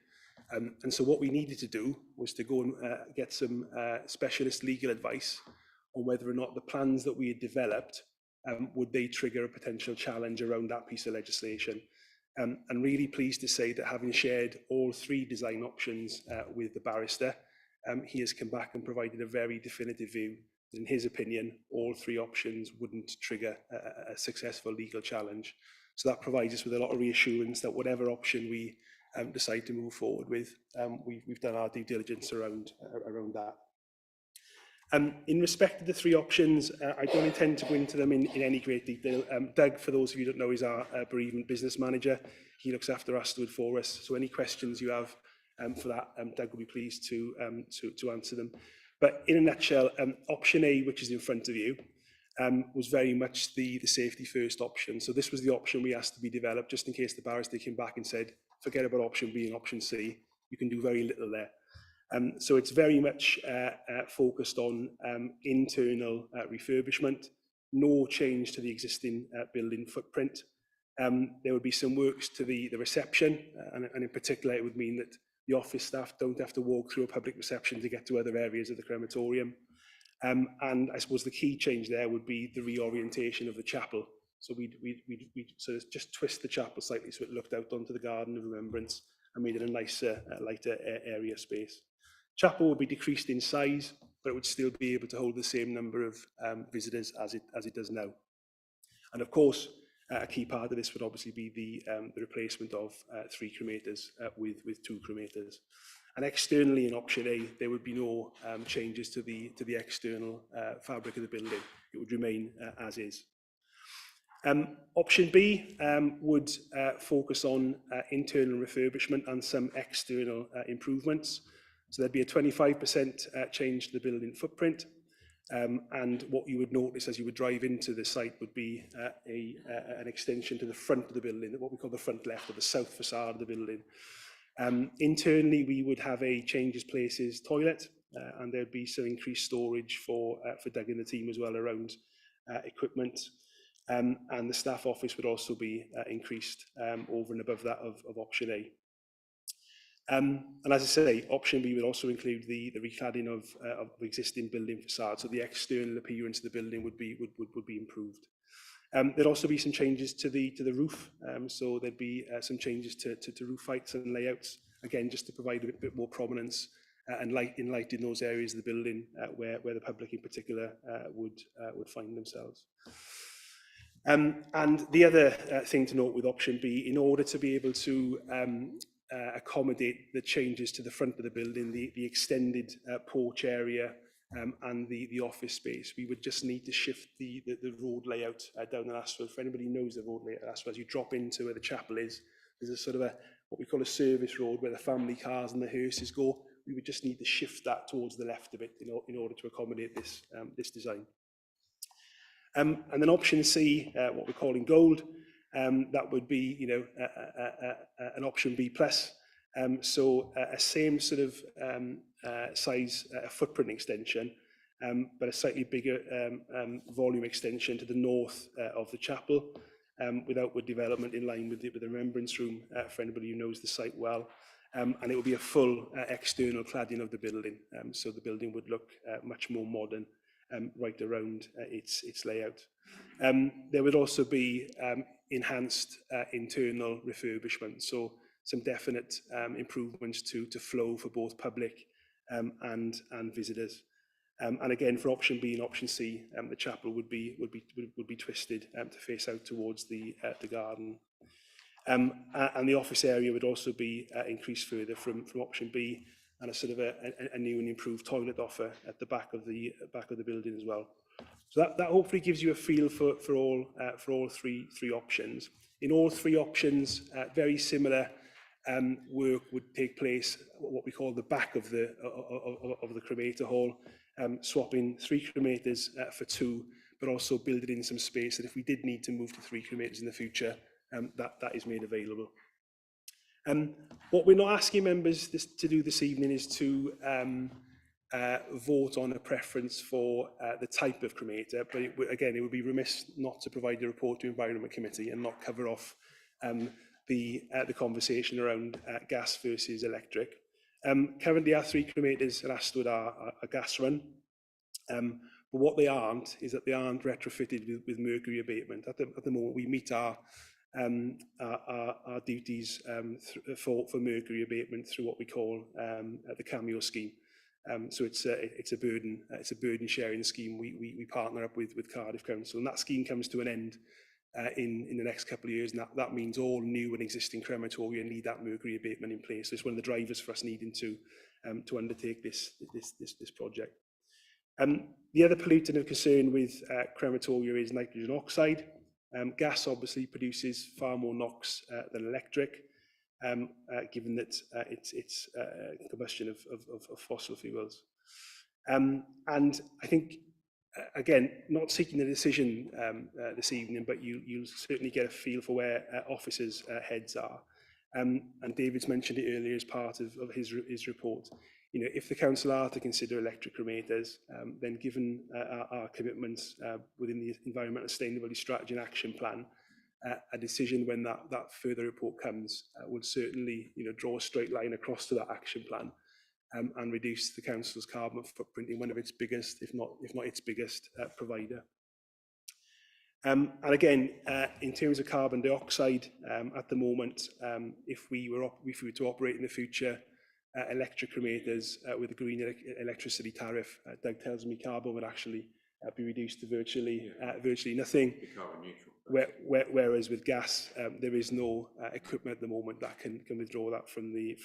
And so what we needed to do was to go and get some specialist legal advice on whether or not the plans that we had developed, would they trigger a potential challenge around that piece of legislation. I'm really pleased to say that having shared all 3 design options with the barrister, he has come back and provided a very definitive view. In his opinion, all 3 options wouldn't trigger a successful legal challenge. So that provides us with a lot of reassurance that whatever option we decide to move forward with, we've done our due diligence around that. In respect to the 3 options, I don't intend to go into them in any great detail. Doug, for those of you who don't know, is our bereavement business manager. He looks after Astwood for us. So any questions you have for that, Doug will be pleased to answer them. But in a nutshell, option A, which is in front of you, was very much the safety first option. So this was the option we asked to be developed, just in case the barrister came back and said, forget about option B and option C, you can do very little there. So it's very much focused on internal refurbishment, no change to the existing building footprint. There would be some works to the reception, and in particular it would mean that the office staff don't have to walk through a public reception to get to other areas of the crematorium. And I suppose the key change there would be the reorientation of the chapel. So we'd sort of just twist the chapel slightly so it looked out onto the garden of remembrance and made it a nicer, lighter area space. Chapel would be decreased in size, but it would still be able to hold the same number of visitors as it does now. And of course, a key part of this would obviously be the replacement of 3 cremators with 2 cremators. And externally in option A, there would be no changes to the external fabric of the building. It would remain as is. Option B would focus on internal refurbishment and some external improvements. So there'd be a 25% change to the building footprint. And what you would notice as you would drive into the site would be an extension to the front of the building, what we call the front left or the south facade of the building. Internally, we would have a changes places toilet, and there'd be some increased storage for Doug and the team as well around equipment. And the staff office would also be increased over and above that of option A. And as I say, option B would also include the recladding of existing building facades, so the external appearance of the building would be improved. There'd also be some changes to the roof, so there'd be some changes to roof heights and layouts, again just to provide a bit more prominence and light in those areas of the building where the public in particular would find themselves. And the other thing to note with option B, in order to be able to accommodate the changes to the front of the building, the extended porch area and the office space, we would just need to shift the road layout down in Astwood. For anybody who knows the road layout at Astwood, as you drop into where the chapel is, there's a sort of what we call a service road where the family cars and the hearses go. We would just need to shift that towards the left of it in order to accommodate this design. And then option C, what we're calling gold, that would be, an option B plus. So a same sort of size footprint extension, but a slightly bigger volume extension to the north of the chapel, with outward development in line with the remembrance room for anybody who knows the site well. And it would be a full external cladding of the building, so the building would look much more modern right around its layout. There would also be enhanced internal refurbishment, so some definite improvements to flow for both public and visitors. And again, for option B and option C, the chapel would be twisted to face out towards the garden. And the office area would also be increased further from option B, and a sort of a new and improved toilet offer at the back of the building as well. So that hopefully gives you a feel for all three options. In all 3 options, very similar work would take place what we call the back of the cremator hall, swapping 3 cremators for 2, but also building in some space that if we did need to move to 3 cremators in the future, that is made available. What we're not asking members to do this evening is to vote on a preference for the type of cremator, but again, it would be remiss not to provide a report to Environment Committee and not cover off the conversation around gas versus electric. Currently, our 3 cremators at Astwood are gas run, but what they aren't is that they aren't retrofitted with mercury abatement. At the moment, we meet our duties for mercury abatement through what we call the Cameo scheme. So it's a burden sharing scheme. We partner up with Cardiff Council, and that scheme comes to an end in the next couple of years, and that means all new and existing crematoria need that mercury abatement in place. So it's one of the drivers for us needing to undertake this project. The other pollutant of concern with crematoria is nitrogen oxide. Gas obviously produces far more NOx than electric, given that it's combustion of fossil fuels. And I think, again, not seeking a decision this evening, but you'll certainly get a feel for where officers' heads are. And David's mentioned it earlier as part of his report. You know, if the council are to consider electric cremators, then given our commitments within the Environmental Sustainability Strategy and Action Plan, a decision when that further report comes will certainly, you know, draw a straight line across to that action plan and reduce the council's carbon footprint in one of its biggest, if not its biggest, provider. And again, in terms of carbon dioxide, at the moment, if we were to operate in the future, electric cremators with a green electricity tariff, Doug tells me carbon would actually be reduced to virtually nothing. Whereas with gas, there is no equipment at the moment that can withdraw that from the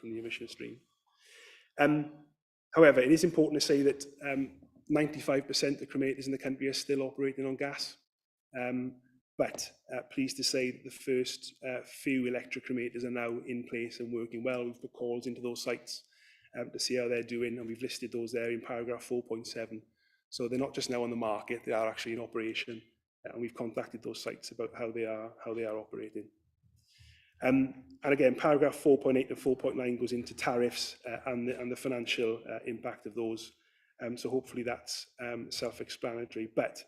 emission stream. However, it is important to say that 95% of cremators in the country are still operating on gas. But pleased to say that the first few electric cremators are now in place and working well. We've put calls into those sites to see how they're doing, and we've listed those there in paragraph 4.7. So they're not just now on the market, they are actually in operation, and we've contacted those sites about how they are operating. And again, paragraph 4.8 and 4.9 goes into tariffs and the financial impact of those. So hopefully that's self-explanatory. But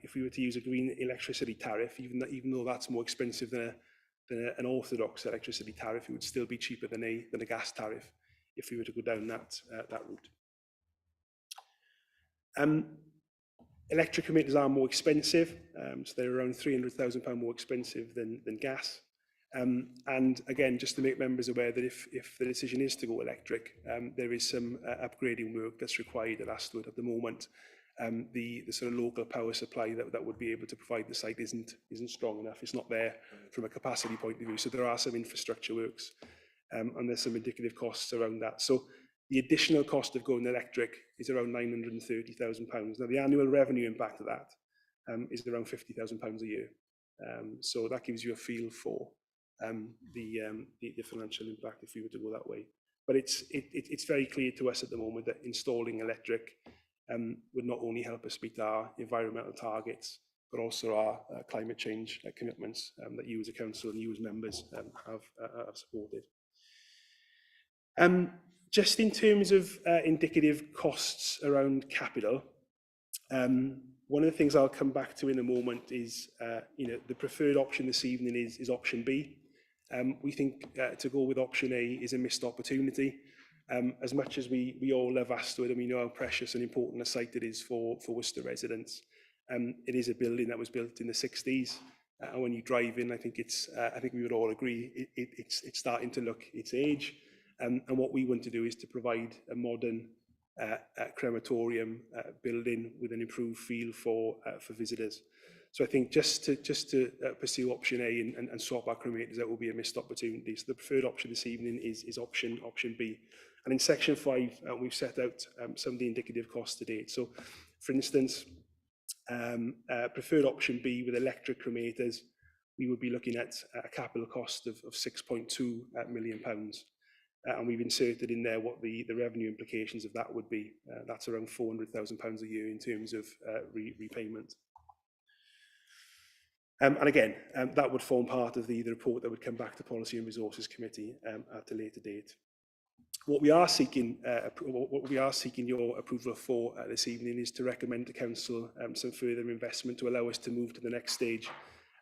if we were to use a green electricity tariff, even though that's more expensive than an orthodox electricity tariff, it would still be cheaper than a gas tariff if we were to go down that route. Electric cremators are more expensive, so they're around £300,000 more expensive than gas. And again, just to make members aware that if the decision is to go electric, there is some upgrading work that's required at Astwood at the moment. The sort of local power supply that would be able to provide the site isn't strong enough. It's not there from a capacity point of view. So there are some infrastructure works, and there's some indicative costs around that. So the additional cost of going electric is around £930,000. Now the annual revenue impact of that is around £50,000 a year. So that gives you a feel for the financial impact if we were to go that way. But it's very clear to us at the moment that installing electric would not only help us meet our environmental targets, but also our climate change commitments that you as a council and you as members have supported. Just in terms of indicative costs around capital, one of the things I'll come back to in a moment is, the preferred option this evening is option B. We think to go with option A is a missed opportunity. As much as we all love Astwood and we know how precious and important a site it is for Worcester residents, it is a building that was built in the 60s. And when you drive in, I think we would all agree it's starting to look its age. And what we want to do is to provide a modern crematorium building with an improved feel for visitors. So I think just to pursue option A and swap our cremators, that will be a missed opportunity. So the preferred option this evening is option B. And in section 5, we've set out some of the indicative costs to date. So, for instance, preferred option B with electric cremators, we would be looking at a capital cost of £6.2 million. And we've inserted in there what the revenue implications of that would be. That's around £400,000 a year in terms of repayment. And again, that would form part of the report that would come back to Policy and Resources Committee at a later date. What we are seeking your approval for this evening is to recommend to Council some further investment to allow us to move to the next stage.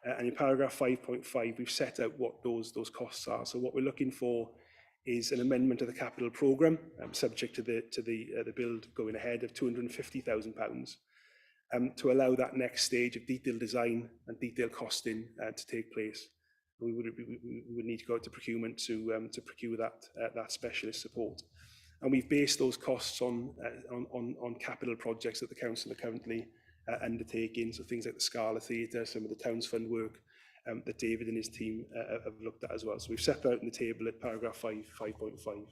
And in paragraph 5.5, we've set out what those costs are. So what we're looking for is an amendment of the capital programme, subject to the build going ahead of £250,000, to allow that next stage of detailed design and detailed costing to take place. We would need to go out to procurement to procure that specialist support, and we've based those costs on capital projects that the council are currently undertaking. So things like the Scala Theatre, some of the Towns Fund work that David and his team have looked at as well. So we've set out in the table at paragraph 5.5.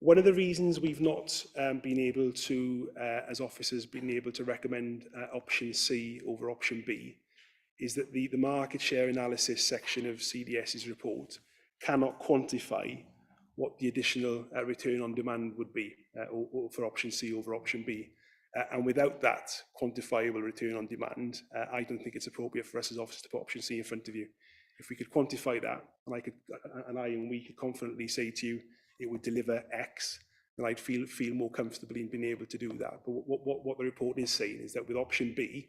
One of the reasons we've not been able to, as officers, been able to recommend option C over option B is that the market share analysis section of CDS's report cannot quantify what the additional return on demand would be or for option C over option B. And without that quantifiable return on demand, I don't think it's appropriate for us as officers to put option C in front of you. If we could quantify that, and we could confidently say to you, it would deliver X, then I'd feel more comfortably in being able to do that. But what the report is saying is that with option B,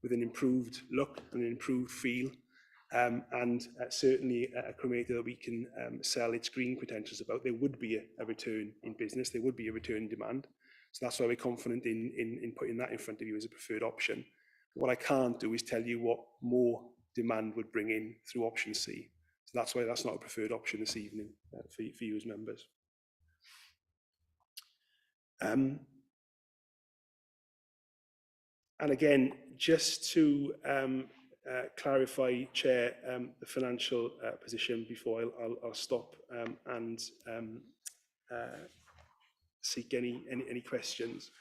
with an improved look and an improved feel, and certainly a cremator that we can sell its green credentials about, there would be a return in business, there would be a return in demand. So that's why we're confident in putting that in front of you as a preferred option. What I can't do is tell you what more demand would bring in through option C. So that's why that's not a preferred option this evening for you as members. And again, just to clarify, Chair, the financial position before I'll stop and seek any questions.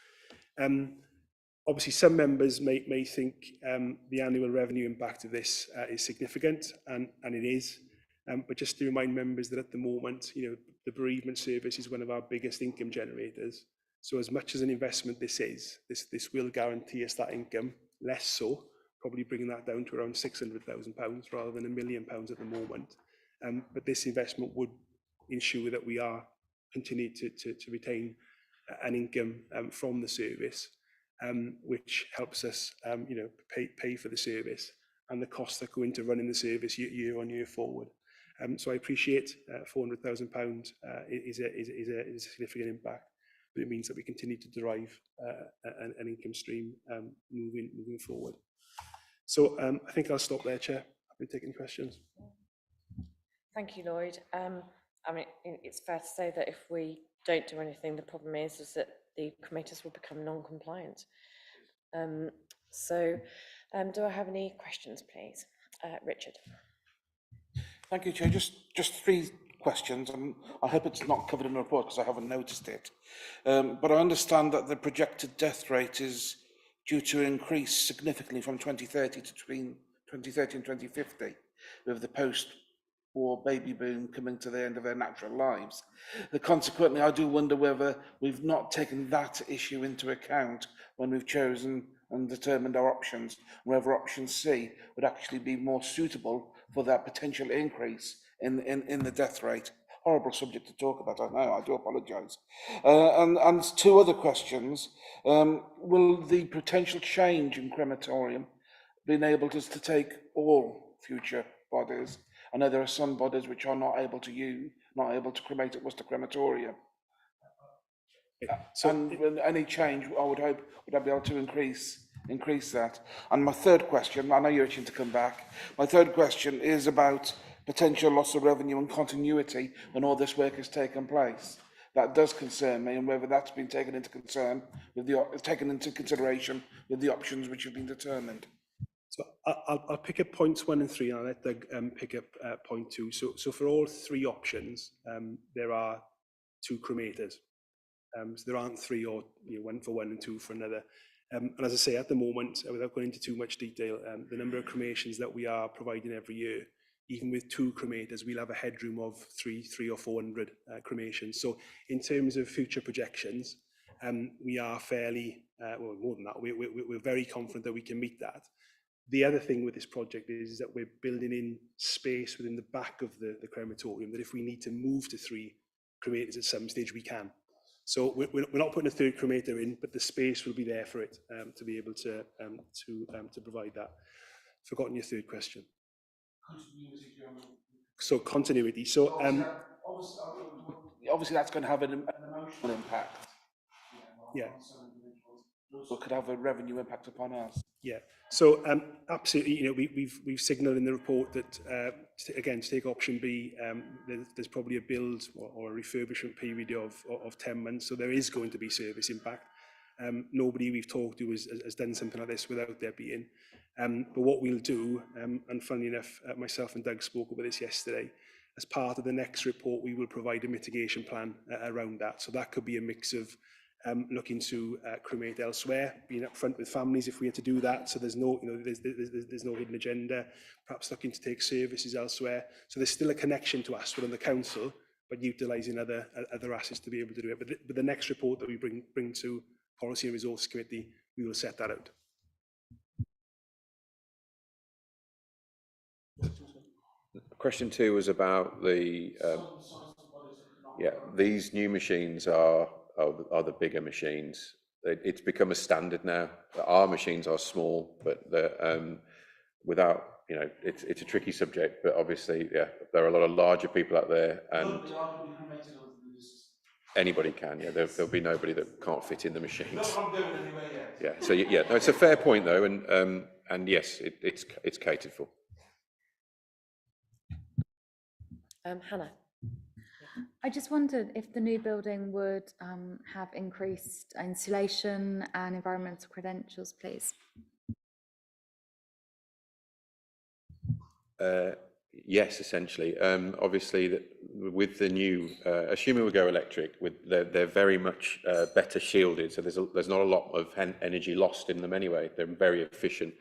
Obviously, some members may think the annual revenue impact of this is significant, and it is. But just to remind members that at the moment, the bereavement service is one of our biggest income generators. So as much as an investment this is, this will guarantee us that income, less so, probably bringing that down to around £600,000 rather than £1 million at the moment. But this investment would ensure that we are continuing to retain an income from the service, which helps us, pay for the service and the costs that go into running the service year on year forward. So I appreciate £400,000 is a significant impact, but it means that we continue to derive an income stream moving forward. So I think I'll stop there, Chair. I'll be taking questions. Thank you, Lloyd. I mean, it's fair to say that if we don't do anything, the problem is that the cremators will become non-compliant. Do I have any questions, please? Richard. Thank you, Chair. Just three questions, and I hope it's not covered in the report because I haven't noticed it. But I understand that the projected death rate is due to increase significantly from 2030 to between 2030 and 2050, with the post-war baby boom coming to the end of their natural lives. Consequently, I do wonder whether we've not taken that issue into account when we've chosen and determined our options, whether option C would actually be more suitable for that potential increase in the death rate. Horrible subject to talk about, I know, I do apologise. And two other questions. Will the potential change in crematorium be enabled us to take all future bodies? I know there are some bodies which are not able to cremate at Worcester Crematorium. So and any change, I would hope, would I be able to increase that? And my third question, I know you're itching to come back, my third question is about potential loss of revenue and continuity when all this work has taken place. That does concern me, and whether that's been taken into consideration with the options which have been determined. So I'll pick up points 1 and 3, and I'll let Doug pick up point 2. So for all three options, there are 2 cremators. So there aren't 3 or 1 for one and 2 for another. And as I say, at the moment, without going into too much detail, the number of cremations that we are providing every year, even with 2 cremators, we'll have a headroom of 300 or 400 cremations. So in terms of future projections, we are fairly, well, more than that, we're very confident that we can meet that. The other thing with this project is that we're building in space within the back of the crematorium, that if we need to move to 3 cremators at some stage, we can. So we're not putting a 3rd cremator in, but the space will be there for it to be able to provide that. Forgotten your 3rd question. So continuity. So obviously that's going to have an emotional impact. Yeah. Or could have a revenue impact upon us. Yeah. So absolutely, you know, we've signalled in the report that again, to take option B, there's probably a build or a refurbishment period of 10 months. So there is going to be service impact. Nobody we've talked to has done something like this without there being. But what we'll do, and funnily enough, myself and Doug spoke about this yesterday, as part of the next report, we will provide a mitigation plan around that. So that could be a mix of looking to cremate elsewhere, being upfront with families if we had to do that. So there's no, you know, there's no hidden agenda. Perhaps looking to take services elsewhere. So there's still a connection to Aswad and the council, but utilising other assets to be able to do it. But the next report that we bring to Policy and Resource Committee, we will set that out. Question 2 was about the these new machines are the bigger machines. It's become a standard now. Our machines are small, but without, you know, it's a tricky subject. But obviously, yeah, there are a lot of larger people out there, and anybody can. Yeah, there'll be nobody that can't fit in the machines. Yeah. So yeah, no, it's a fair point though, and yes, it's catered for. Hannah. I just wondered if the new building would have increased insulation and environmental credentials, please. Yes, essentially. Obviously, with the new, assuming we go electric, they're very much better shielded. So there's not a lot of energy lost in them anyway. They're very efficient.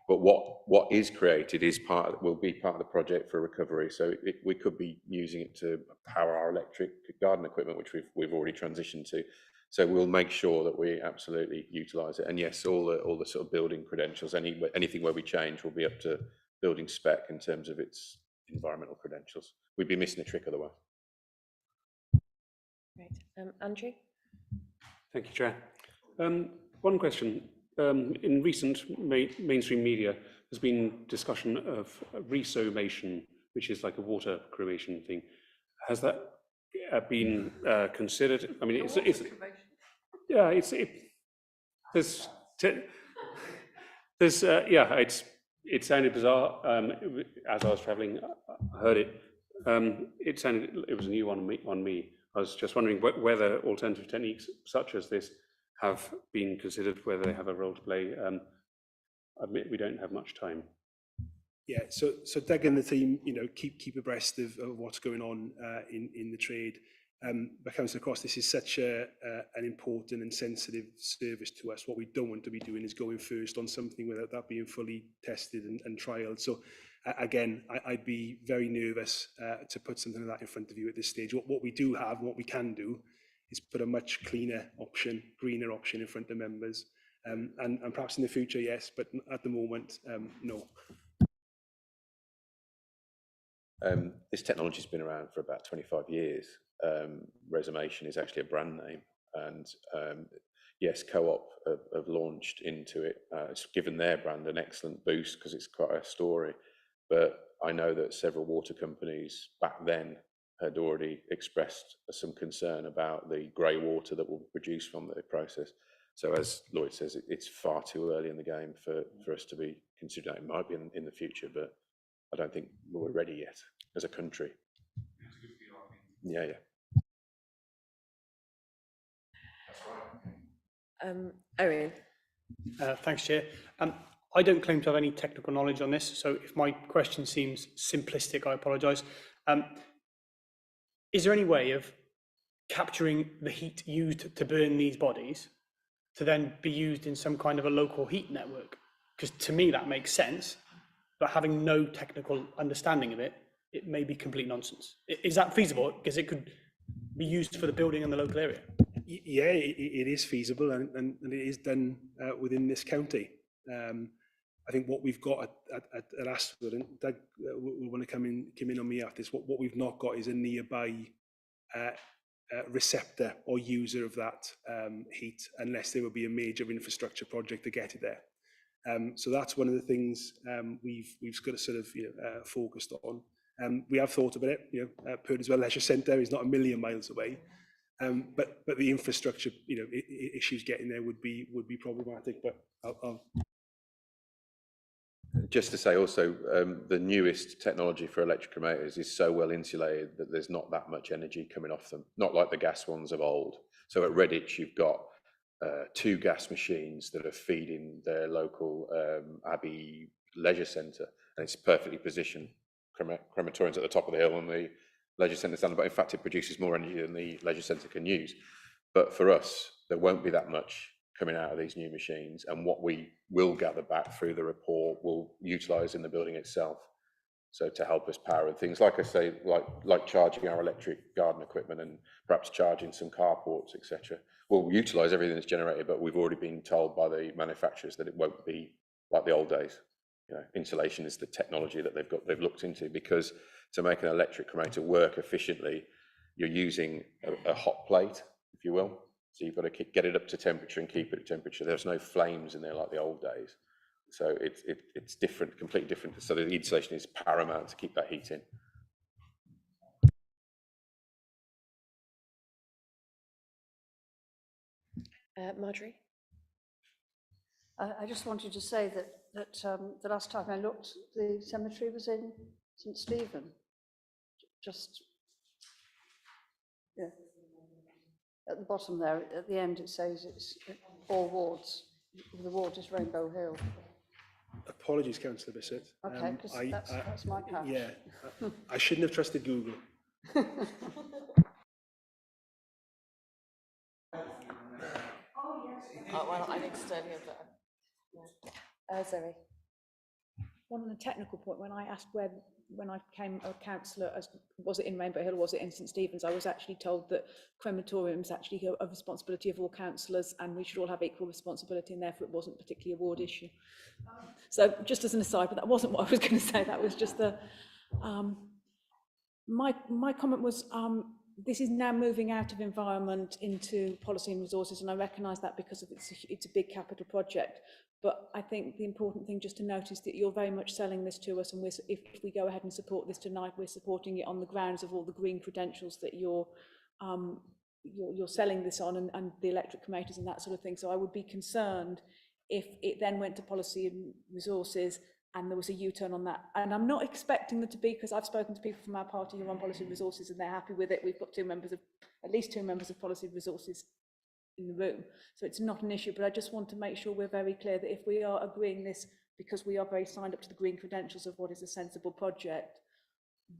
But what is created is will be part of the project for recovery. So we could be using it to power our electric garden equipment, which we've already transitioned to. So we'll make sure that we absolutely utilise it. And yes, all the sort of building credentials, anything where we change will be up to building spec in terms of its environmental credentials. We'd be missing a trick otherwise. Great. Andrew? Thank you, Chair. One question. In recent mainstream media, there's been discussion of resomation, which is like a water cremation thing. Has that been considered? I mean, it sounded bizarre as I was travelling. I heard it. It was a new one on me. I was just wondering whether alternative techniques such as this have been considered, whether they have a role to play. I admit we don't have much time. Yeah, so Doug and the team, you know, keep abreast of what's going on in the trade. But Councillor Cross, this is such an important and sensitive service to us. What we don't want to be doing is going first on something without that being fully tested and trialled. So again, I'd be very nervous to put something like that in front of you at this stage. What we do have, what we can do, is put a much cleaner option, greener option in front of members. And perhaps in the future, yes, but at the moment, no. This technology has been around for about 25 years. Resomation is actually a brand name, and yes, Co-op have launched into it. It's given their brand an excellent boost because it's quite a story. But I know that several water companies back then had already expressed some concern about the grey water that will be produced from the process. So as Lloyd says, it's far too early in the game for us to be considering. It might be in the future, but I don't think we're ready yet as a country. Yeah. Owen. Thanks, Chair. I don't claim to have any technical knowledge on this, so if my question seems simplistic, I apologise. Is there any way of capturing the heat used to burn these bodies to then be used in some kind of a local heat network? Because to me that makes sense, but having no technical understanding of it, it may be complete nonsense. Is that feasible? Because it could be used for the building in the local area. Yeah, it is feasible, and it is done within this county. I think what we've got at Ashford, and Doug will want to come in on me after this, what we've not got is a nearby receptor or user of that heat, unless there would be a major infrastructure project to get it there. So that's one of the things we've got to sort of focused on. We have thought about it. Purdeswell Leisure Centre is not a million miles away, but the infrastructure issues getting there would be problematic. But I'll just to say also, the newest technology for electrochromators is so well insulated that there's not that much energy coming off them, not like the gas ones of old. So at Redditch, you've got 2 gas machines that are feeding their local Abbey Leisure Centre, and it's perfectly positioned. Crematorium's at the top of the hill and the Leisure Centre's down, but in fact it produces more energy than the Leisure Centre can use. But for us, there won't be that much coming out of these new machines, and what we will gather back through the report will utilise in the building itself. So to help us power things, like I say, like charging our electric garden equipment and perhaps charging some carports, etc. We'll utilise everything that's generated, but we've already been told by the manufacturers that it won't be like the old days. Insulation is the technology that they've looked into, because to make an electric cremator work efficiently, you're using a hot plate, if you will. So you've got to get it up to temperature and keep it at temperature. There's no flames in there like the old days. So it's different, completely different. So the insulation is paramount to keep that heat in. Marjorie? I just wanted to say that the last time I looked, the cemetery was in St Stephen. Just, yeah. At the bottom there, at the end, it says it's all wards. The ward is Rainbow Hill. Apologies, Councillor Bissett. Okay, because that's my patch. Yeah, I shouldn't have trusted Google. Well, I think Sterling has that. Zoe? One on a technical point, when I asked when I became a councillor, was it in Rainbow Hill or was it in St Stephen's, I was actually told that crematoriums actually are a responsibility of all councillors and we should all have equal responsibility, and therefore it wasn't particularly a ward issue. So just as an aside, but that wasn't what I was going to say, that was just the... my comment was, this is now moving out of environment into policy and resources, and I recognise that because of it's a big capital project. But I think the important thing just to note is that you're very much selling this to us, and if we go ahead and support this tonight, we're supporting it on the grounds of all the green credentials that you're selling this on, and the electric cremators and that sort of thing. So I would be concerned if it then went to policy and resources and there was a U-turn on that. And I'm not expecting there to be, because I've spoken to people from our party who run policy and resources and they're happy with it. We've got at least two members of policy and resources in the room, so it's not an issue. But I just want to make sure we're very clear that if we are agreeing this because we are very signed up to the green credentials of what is a sensible project,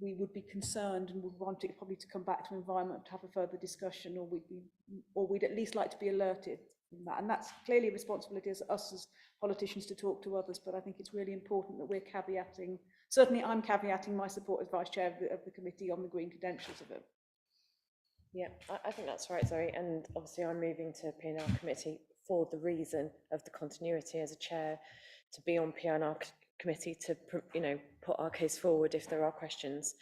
we would be concerned and would want it probably to come back to environment to have a further discussion, or we'd at least like to be alerted in that. And that's clearly a responsibility as us as politicians to talk to others, but I think it's really important that we're caveating, certainly I'm caveating my support as vice chair of the committee on the green credentials of it. Yeah, I think that's right, Zoe, and obviously I'm moving to P&R committee for the reason of the continuity as a chair, to be on P&R committee to put our case forward if there are questions,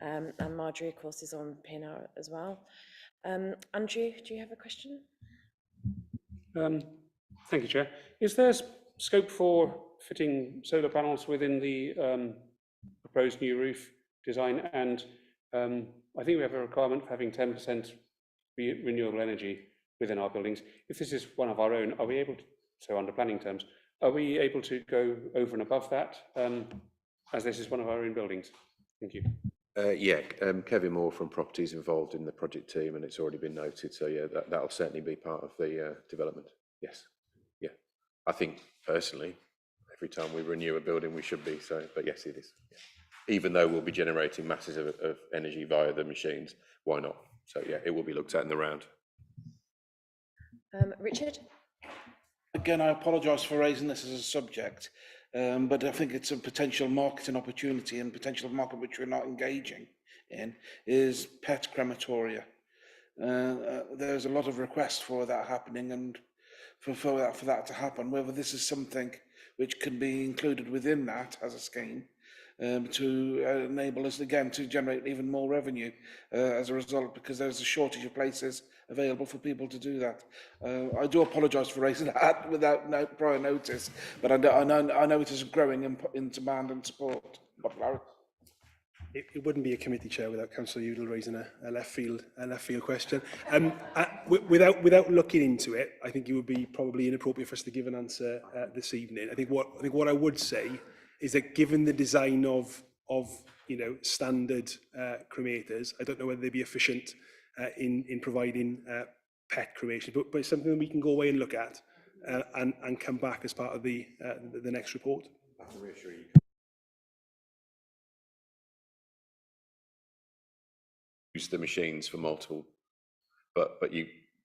and Marjorie of course is on P&R as well. Andrew, do you have a question? Thank you, Chair. Is there scope for fitting solar panels within the proposed new roof design? And I think we have a requirement for having 10% renewable energy within our buildings. If this is one of our own, are we able to, so under planning terms, are we able to go over and above that, as this is one of our own buildings? Thank you. Yeah, Kevin Moore from Properties involved in the project team, and it's already been noted. So yeah, that'll certainly be part of the development. Yes, yeah. I think personally, every time we renew a building, we should be. So, but yes, it is. Yeah. Even though we'll be generating masses of energy via the machines, why not? So yeah, it will be looked at in the round. Richard? Again, I apologise for raising this as a subject, but I think it's a potential marketing opportunity, and potential market which we're not engaging in is pet crematoria. There's a lot of requests for that happening, and for that to happen, whether this is something which can be included within that as a scheme to enable us again to generate even more revenue as a result, because there's a shortage of places available for people to do that. I do apologise for raising that without prior notice, but I know it is growing in demand and support. Popularity. It wouldn't be a committee chair without Councillor Udall raising a left field question. Without looking into it, I think it would be probably inappropriate for us to give an answer this evening. I think what I would say is that given the design of standard cremators, I don't know whether they'd be efficient in providing pet cremation, but it's something that we can go away and look at and come back as part of the next report. I can reassure you. Use the machines for multiple, but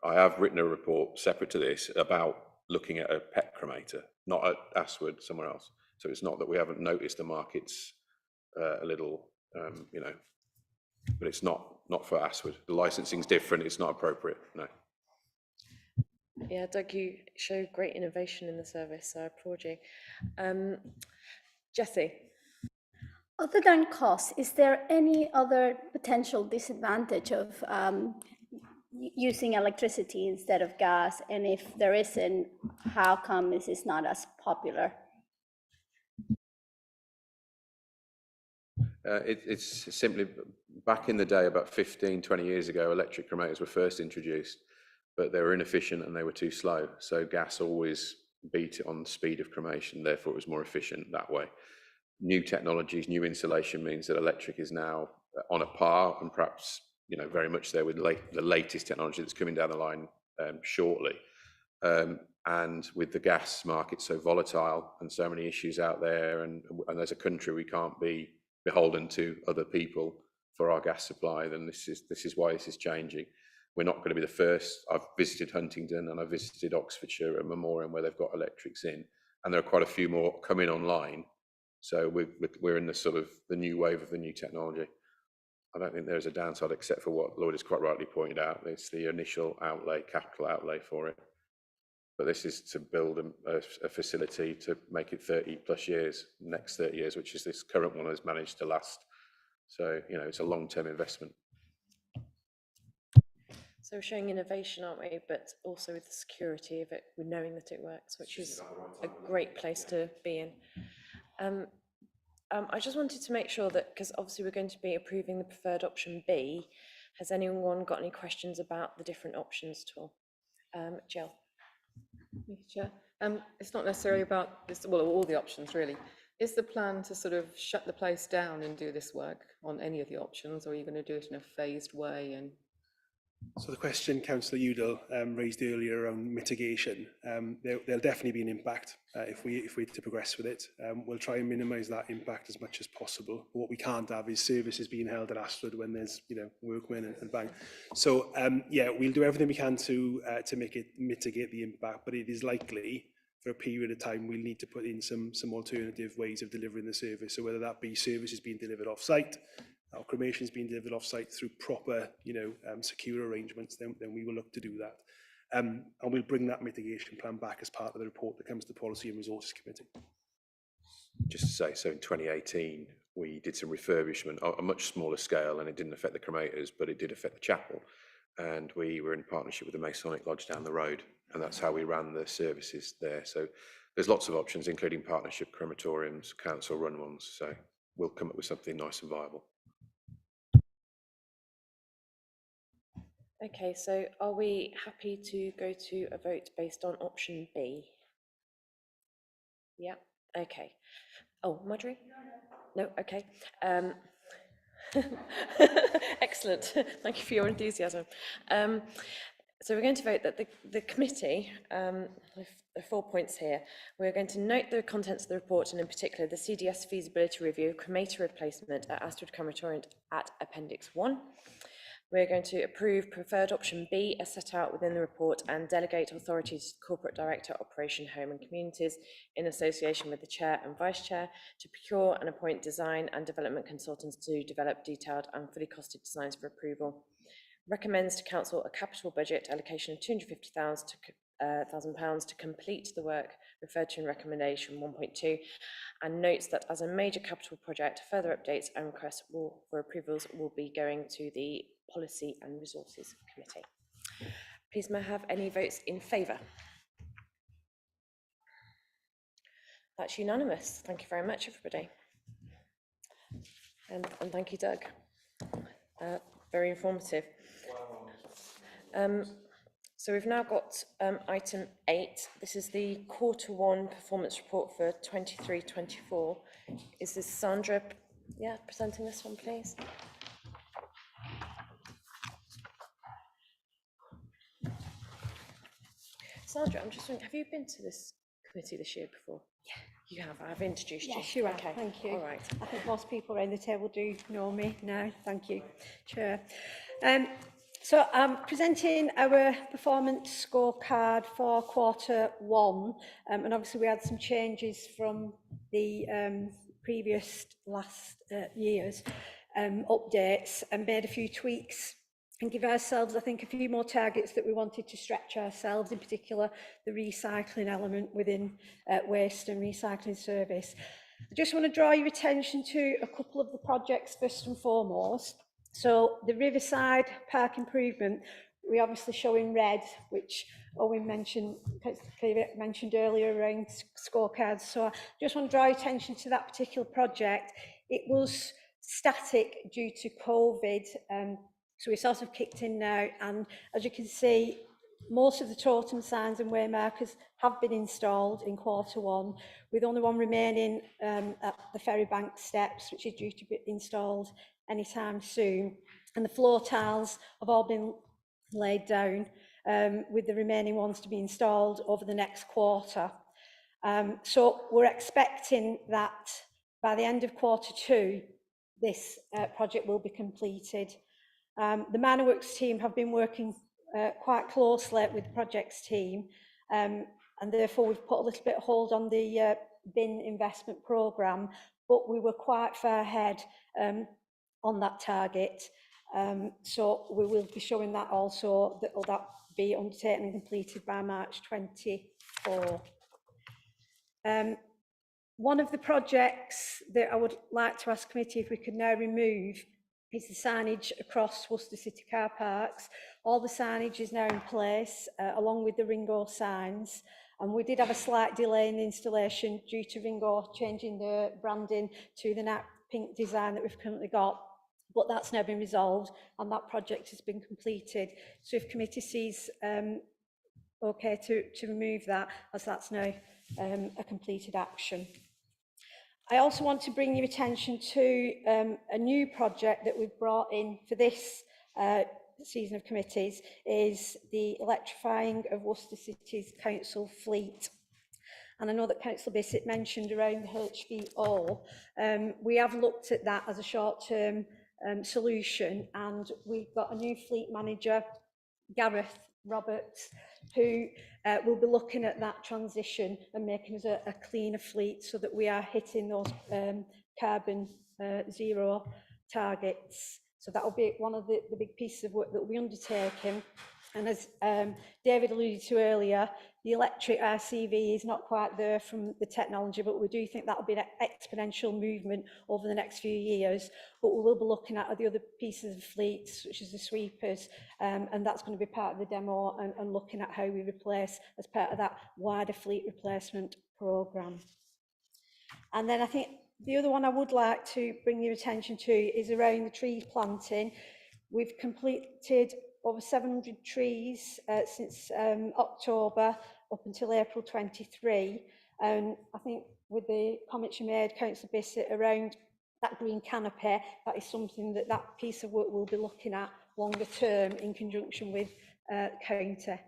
I have written a report separate to this about looking at a pet cremator, not at Ashwood, somewhere else. So it's not that we haven't noticed the market's a little, but it's not for Ashwood. The licensing's different. It's not appropriate. No. Yeah, Doug, you show great innovation in the service, so I applaud you. Jessie. Other than cost, is there any other potential disadvantage of using electricity instead of gas? And if there isn't, how come this is not as popular? It's simply, back in the day, about 15, 20 years ago, electric cremators were first introduced, but they were inefficient and they were too slow. So gas always beat it on the speed of cremation, therefore it was more efficient that way. New technologies, new insulation means that electric is now on a par, and perhaps very much there with the latest technology that's coming down the line shortly. And with the gas market so volatile and so many issues out there, and as a country we can't be beholden to other people for our gas supply, then this is why this is changing. We're not going to be the first. I've visited Huntingdon and I've visited Oxfordshire and Memoriam, where they've got electrics in, and there are quite a few more coming online. So we're in the sort of the new wave of the new technology. I don't think there's a downside, except for what Lloyd has quite rightly pointed out. It's the initial outlay, capital outlay for it. But this is to build a facility to make it 30 plus years, next 30 years, which is this current one has managed to last. So, it's a long-term investment. So we're showing innovation, aren't we? But also with the security of it, we're knowing that it works, which is a great place to be in. I just wanted to make sure that, because obviously we're going to be approving the preferred option B, has anyone got any questions about the different options at all? Jill. Thank you, Chair. It's not necessarily about this, well, all the options really. Is the plan to sort of shut the place down and do this work on any of the options, or are you going to do it in a phased way? And so the question Councillor Udall raised earlier around mitigation, there'll definitely be an impact if we're to progress with it. We'll try and minimise that impact as much as possible. But what we can't have is services being held at Ashford when there's workmen and bang. So yeah, we'll do everything we can to make it mitigate the impact, but it is likely for a period of time we'll need to put in some alternative ways of delivering the service. So whether that be services being delivered off-site, or cremation is being delivered off-site through proper, secure arrangements, then we will look to do that. And we'll bring that mitigation plan back as part of the report that comes to the Policy and Resources Committee. Just to say, so in 2018, we did some refurbishment on a much smaller scale, and it didn't affect the cremators, but it did affect the chapel. And we were in partnership with the Masonic Lodge down the road, and that's how we ran the services there. So there's lots of options, including partnership crematoriums, council-run ones. So we'll come up with something nice and viable. Okay, so are we happy to go to a vote based on option B? Yeah, okay. Oh, Marjorie? No, okay. Excellent. Thank you for your enthusiasm. So we're going to vote that the committee, there are 4 points here. We're going to note the contents of the report, and in particular the CDS feasibility review, cremator replacement at Ashford Crematorium at Appendix 1. We're going to approve preferred option B as set out within the report and delegate authority to the Corporate Director, Operation Home and Communities, in association with the Chair and Vice Chair, to procure and appoint design and development consultants to develop detailed and fully costed designs for approval. Recommends to Council a capital budget allocation of 250,000 £500,000 to complete the work referred to in recommendation 1.2, and notes that as a major capital project, further updates and requests for approvals will be going to the Policy and Resources Committee. Please may I have any votes in favour? That's unanimous. Thank you very much, everybody. And thank you, Doug. Very informative. So we've now got item 8. This is the Q1 performance report for 23-24. Is this Sandra, presenting this one, please? Sandra, I'm just wondering, have you been to this committee this year before? Yeah. You have, I've introduced you. Yes, you have, Okay. thank you. All right. I think most people around the table do know me now, thank you, Chair. So I'm presenting our performance scorecard for Q1, and obviously we had some changes from the previous last year's updates and made a few tweaks and give ourselves, I think, a few more targets that we wanted to stretch ourselves, in particular the recycling element within waste and recycling service. I just want to draw your attention to a couple of the projects first and foremost. So the Riverside Park improvement, we obviously show in red, which Owen mentioned earlier around scorecards. So I just want to draw your attention to that particular project. It was static due to COVID, so we sort of kicked in now, and as you can see, most of the totem signs and way markers have been installed in Q1, with only one remaining at the Ferrybank steps, which is due to be installed anytime soon. And the floor tiles have all been laid down, with the remaining ones to be installed over the next quarter. So we're expecting that by the end of Q2, this project will be completed. The Minor Works team have been working quite closely with the projects team, and therefore we've put a little bit of hold on the bin investment programme, but we were quite far ahead on that target. So we will be showing that also, that will that be undertaken and completed by March 24. One of the projects that I would like to ask committee if we could now remove is the signage across Worcester City car parks. All the signage is now in place, along with the Ringo signs. And we did have a slight delay in the installation due to Ringo changing the branding to the night pink design that we've currently got. But that's now been resolved and that project has been completed. So if committee sees okay to remove that, as that's now a completed action. I also want to bring your attention to a new project that we've brought in for this season of committees, is the electrifying of Worcester City's council fleet. And I know that Councillor Bissett mentioned around the HVO. We have looked at that as a short-term solution, and we've got a new fleet manager, Gareth Roberts, who will be looking at that transition and making us a cleaner fleet so that we are hitting those carbon zero targets. So that will be one of the big pieces of work that we'll be undertaking. And as David alluded to earlier, the electric RCV is not quite there from the technology, but we do think that will be an exponential movement over the next few years. But we will be looking at the other pieces of fleet, such as the sweepers, and that's going to be part of the demo, and looking at how we replace as part of that wider fleet replacement programme. And then I think the other one I would like to bring your attention to is around the tree planting. We've completed over 700 trees since October up until April 23. And I think with the comments you made, Councillor Bissett, around that green canopy, that is something that piece of work we'll be looking at longer term in conjunction with county.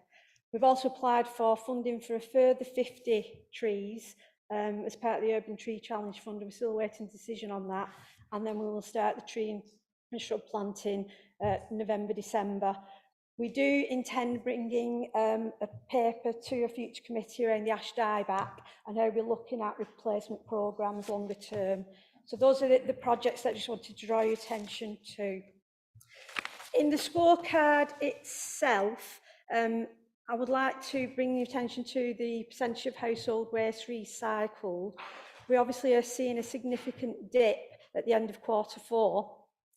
We've also applied for funding for a further 50 trees as part of the Urban Tree Challenge Fund. We're still waiting a decision on that. And then we will start the tree and shrub planting November, December. We do intend bringing a paper to a future committee around the ash dieback and how we're looking at replacement programmes longer term. So those are the projects that I just wanted to draw your attention to. In the scorecard itself, I would like to bring your attention to the percentage of household waste recycled. We obviously are seeing a significant dip at the end of Q4,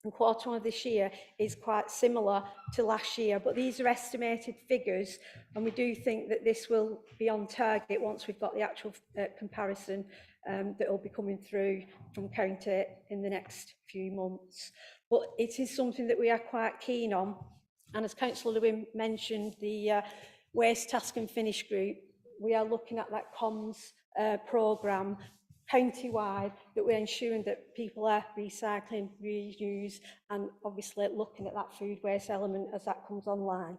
and Q1 of this year is quite similar to last year, but these are estimated figures, and we do think that this will be on target once we've got the actual comparison that will be coming through from County in the next few months. But it is something that we are quite keen on, and as Councillor Lewin mentioned, the Waste Task and Finish group, we are looking at that comms programme county-wide, that we're ensuring that people are recycling, reuse, and obviously looking at that food waste element as that comes online.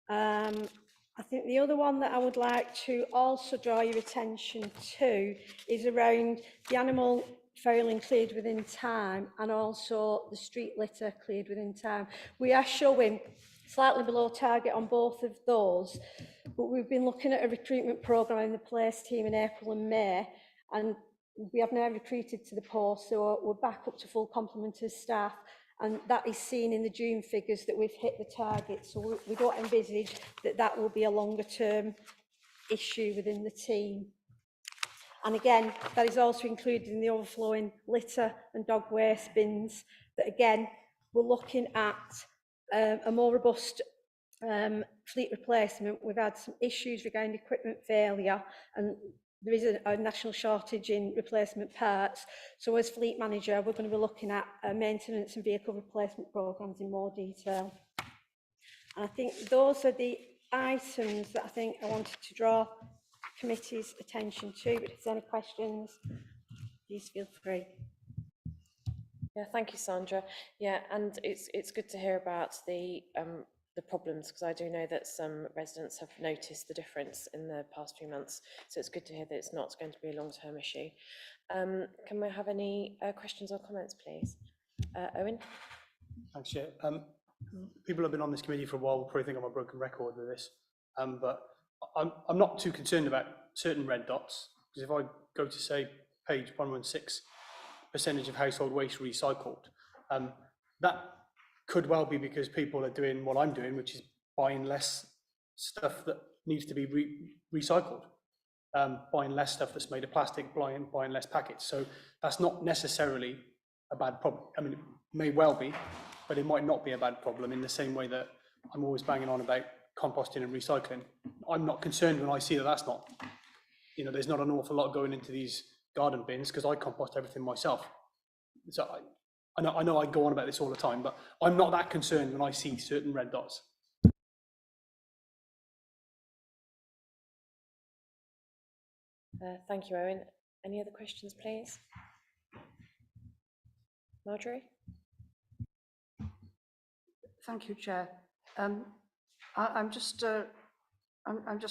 I think the other one that I would like to also draw your attention to is around the animal fouling cleared within time and also the street litter cleared within time. We are showing slightly below target on both of those, but we've been looking at a recruitment programme in the place team in April and May, and we have now recruited to the post, so we're back up to full complement of staff, and that is seen in the June figures that we've hit the target, so we don't envisage that that will be a longer term issue within the team. And again, that is also included in the overflowing litter and dog waste bins, that again, we're looking at a more robust fleet replacement. We've had some issues regarding equipment failure, and there is a national shortage in replacement parts. So as fleet manager, we're going to be looking at maintenance and vehicle replacement programmes in more detail. And I think those are the items that I think I wanted to draw committee's attention to. But if there's any questions, please feel free. Yeah, thank you, Sandra. Yeah, and it's good to hear about the problems, because I do know that some residents have noticed the difference in the past few months. So it's good to hear that it's not going to be a long-term issue. Can we have any questions or comments, please? Owen? Thanks, Chair. People have been on this committee for a while will probably think I'm a broken record with this, but I'm not too concerned about certain red dots, because if I go to, say, page 116, percentage of household waste recycled, that could well be because people are doing what I'm doing, which is buying less stuff that needs to be recycled, buying less stuff that's made of plastic, buying less packets. So that's not necessarily a bad problem. I mean, it may well be, but it might not be a bad problem, in the same way that I'm always banging on about composting and recycling. I'm not concerned when I see that that's not, you know, there's not an awful lot going into these garden bins, because I compost everything myself. So I know I go on about this all the time, but I'm not that concerned when I see certain red dots. Thank you, Owen. Any other questions, please? Marjorie? Thank you, Chair. I'm just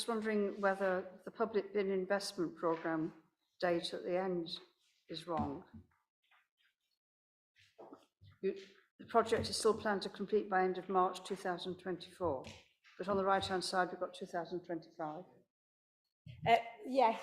wondering whether the public bin investment programme date at the end is wrong. The project is still planned to complete by end of March 2024, but on the right-hand side we've got 2025. Yes,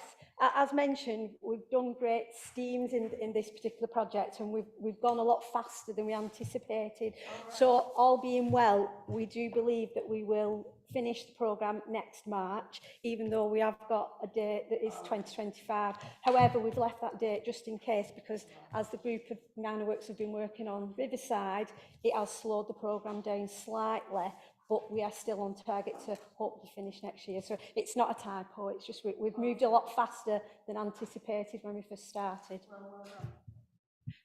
as mentioned, we've done great schemes in this particular project, and we've gone a lot faster than we anticipated. So all being well, we do believe that we will finish the programme next March, even though we have got a date that is 2025. However, we've left that date just in case, because as the group of Nanoworks have been working on Riverside, it has slowed the programme down slightly, but we are still on target to hopefully finish next year. So it's not a typo, it's just we've moved a lot faster than anticipated when we first started.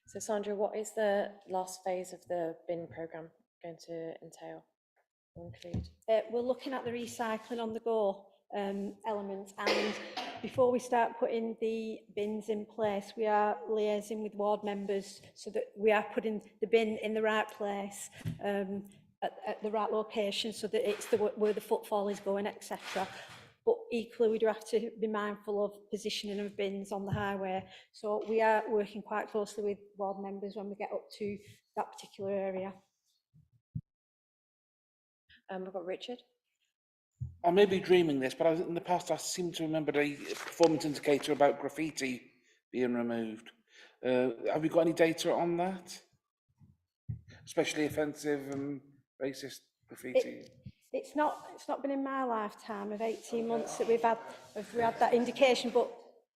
So Sandra, what is the last phase of the bin programme going to entail or include? We're looking at the recycling on the go elements, and before we start putting the bins in place, we are liaising with ward members so that we are putting the bin in the right place, at the right location, so that it's where the footfall is going, etc. But equally, we do have to be mindful of positioning of bins on the highway. So we are working quite closely with ward members when we get up to that particular area. We've got Richard. I may be dreaming this, but in the past I seem to remember a performance indicator about graffiti being removed. Have you got any data on that? Especially offensive and racist graffiti? It's not been in my lifetime of 18 months that we've had that indication, but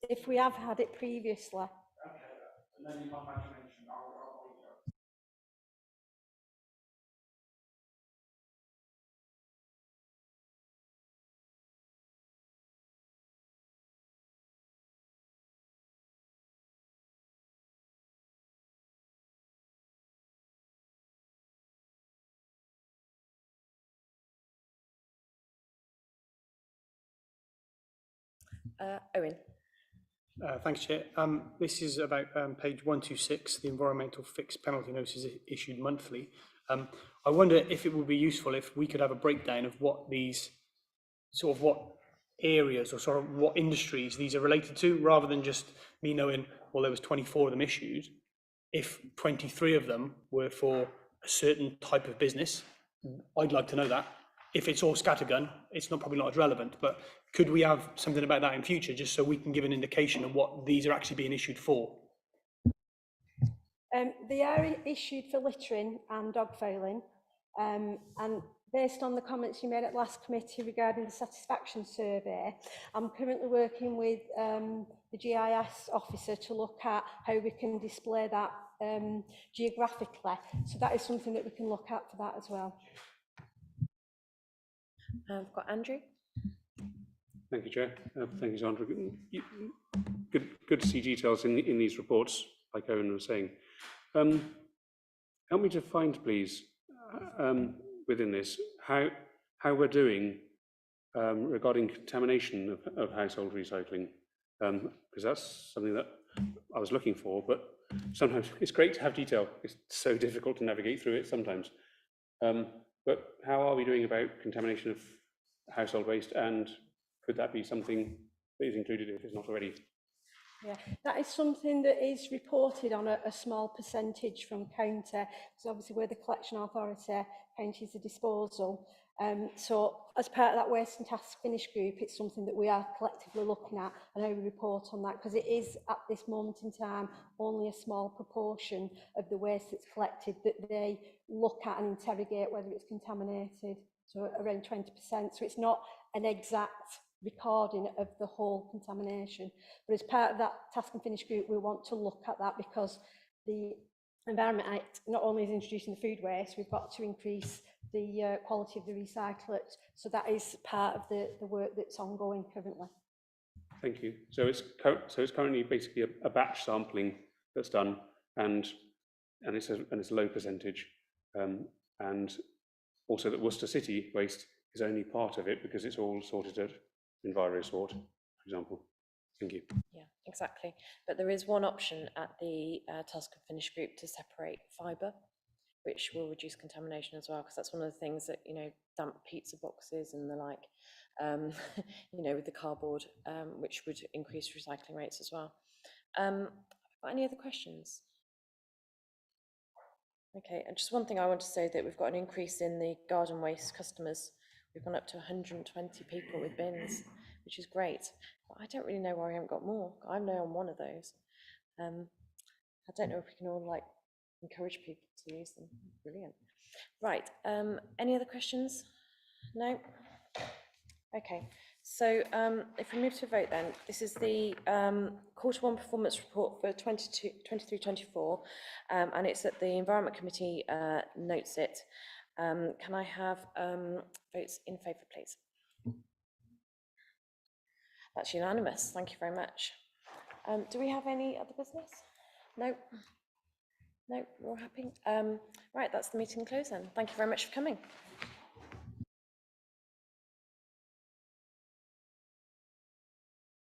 if we have had it previously. Owen. Thanks, Chair. This is about page 126, the environmental fixed penalty notices issued monthly. I wonder if it would be useful if we could have a breakdown of what these, sort of what areas or sort of what industries these are related to, rather than just me knowing, well, there was 24 of them issued. If 23 of them were for a certain type of business, I'd like to know that. If it's all scattergun, it's probably not as relevant, but could we have something about that in future, just so we can give an indication of what these are actually being issued for? They are issued for littering and dog failing, and based on the comments you made at last committee regarding the satisfaction survey, I'm currently working with the GIS officer to look at how we can display that geographically. So that is something that we can look at for that as well. I've got Andrew. Thank you, Chair. Thank you, Sandra. Good to see details in these reports, like Owen was saying. Help me to find, please, within this, how we're doing regarding contamination of household recycling, because that's something that I was looking for, but sometimes it's great to have detail. It's so difficult to navigate through it sometimes. But how are we doing about contamination of household waste, and could that be something that is included if it's not already? Yeah, that is something that is reported on a small percentage from county, because obviously we're the collection authority, county is the disposal. So as part of that waste and task finish group, it's something that we are collectively looking at and how we report on that, because it is at this moment in time only a small proportion of the waste that's collected that they look at and interrogate whether it's contaminated, so around 20%. So it's not an exact recording of the whole contamination, but as part of that task and finish group, we want to look at that, because the Environment Act not only is introducing the food waste, we've got to increase the quality of the recyclate. So that is part of the work that's ongoing currently. Thank you. So it's currently basically a batch sampling that's done, and it's a low percentage, and also that Worcester City waste is only part of it because it's all sorted at EnviroSort, for example. Thank you. Yeah, exactly. But there is one option at the task and finish group to separate fibre, which will reduce contamination as well, because that's one of the things that, you know, damp pizza boxes and the like, you know, with the cardboard, which would increase recycling rates as well. Got any other questions? Okay, and just one thing I want to say, that we've got an increase in the garden waste customers. We've gone up to 120 people with bins, which is great. But I don't really know why we haven't got more. I'm now on one of those. I don't know if we can all like encourage people to use them. Brilliant. Right, any other questions? No? Okay, so if we move to a vote then, this is the Q1 performance report for 23-24, and it's that the Environment Committee notes it. Can I have votes in favour, please? That's unanimous. Thank you very much. Do we have any other business? No? No, we're all happy. Right, that's the meeting closed then. Thank you very much for coming.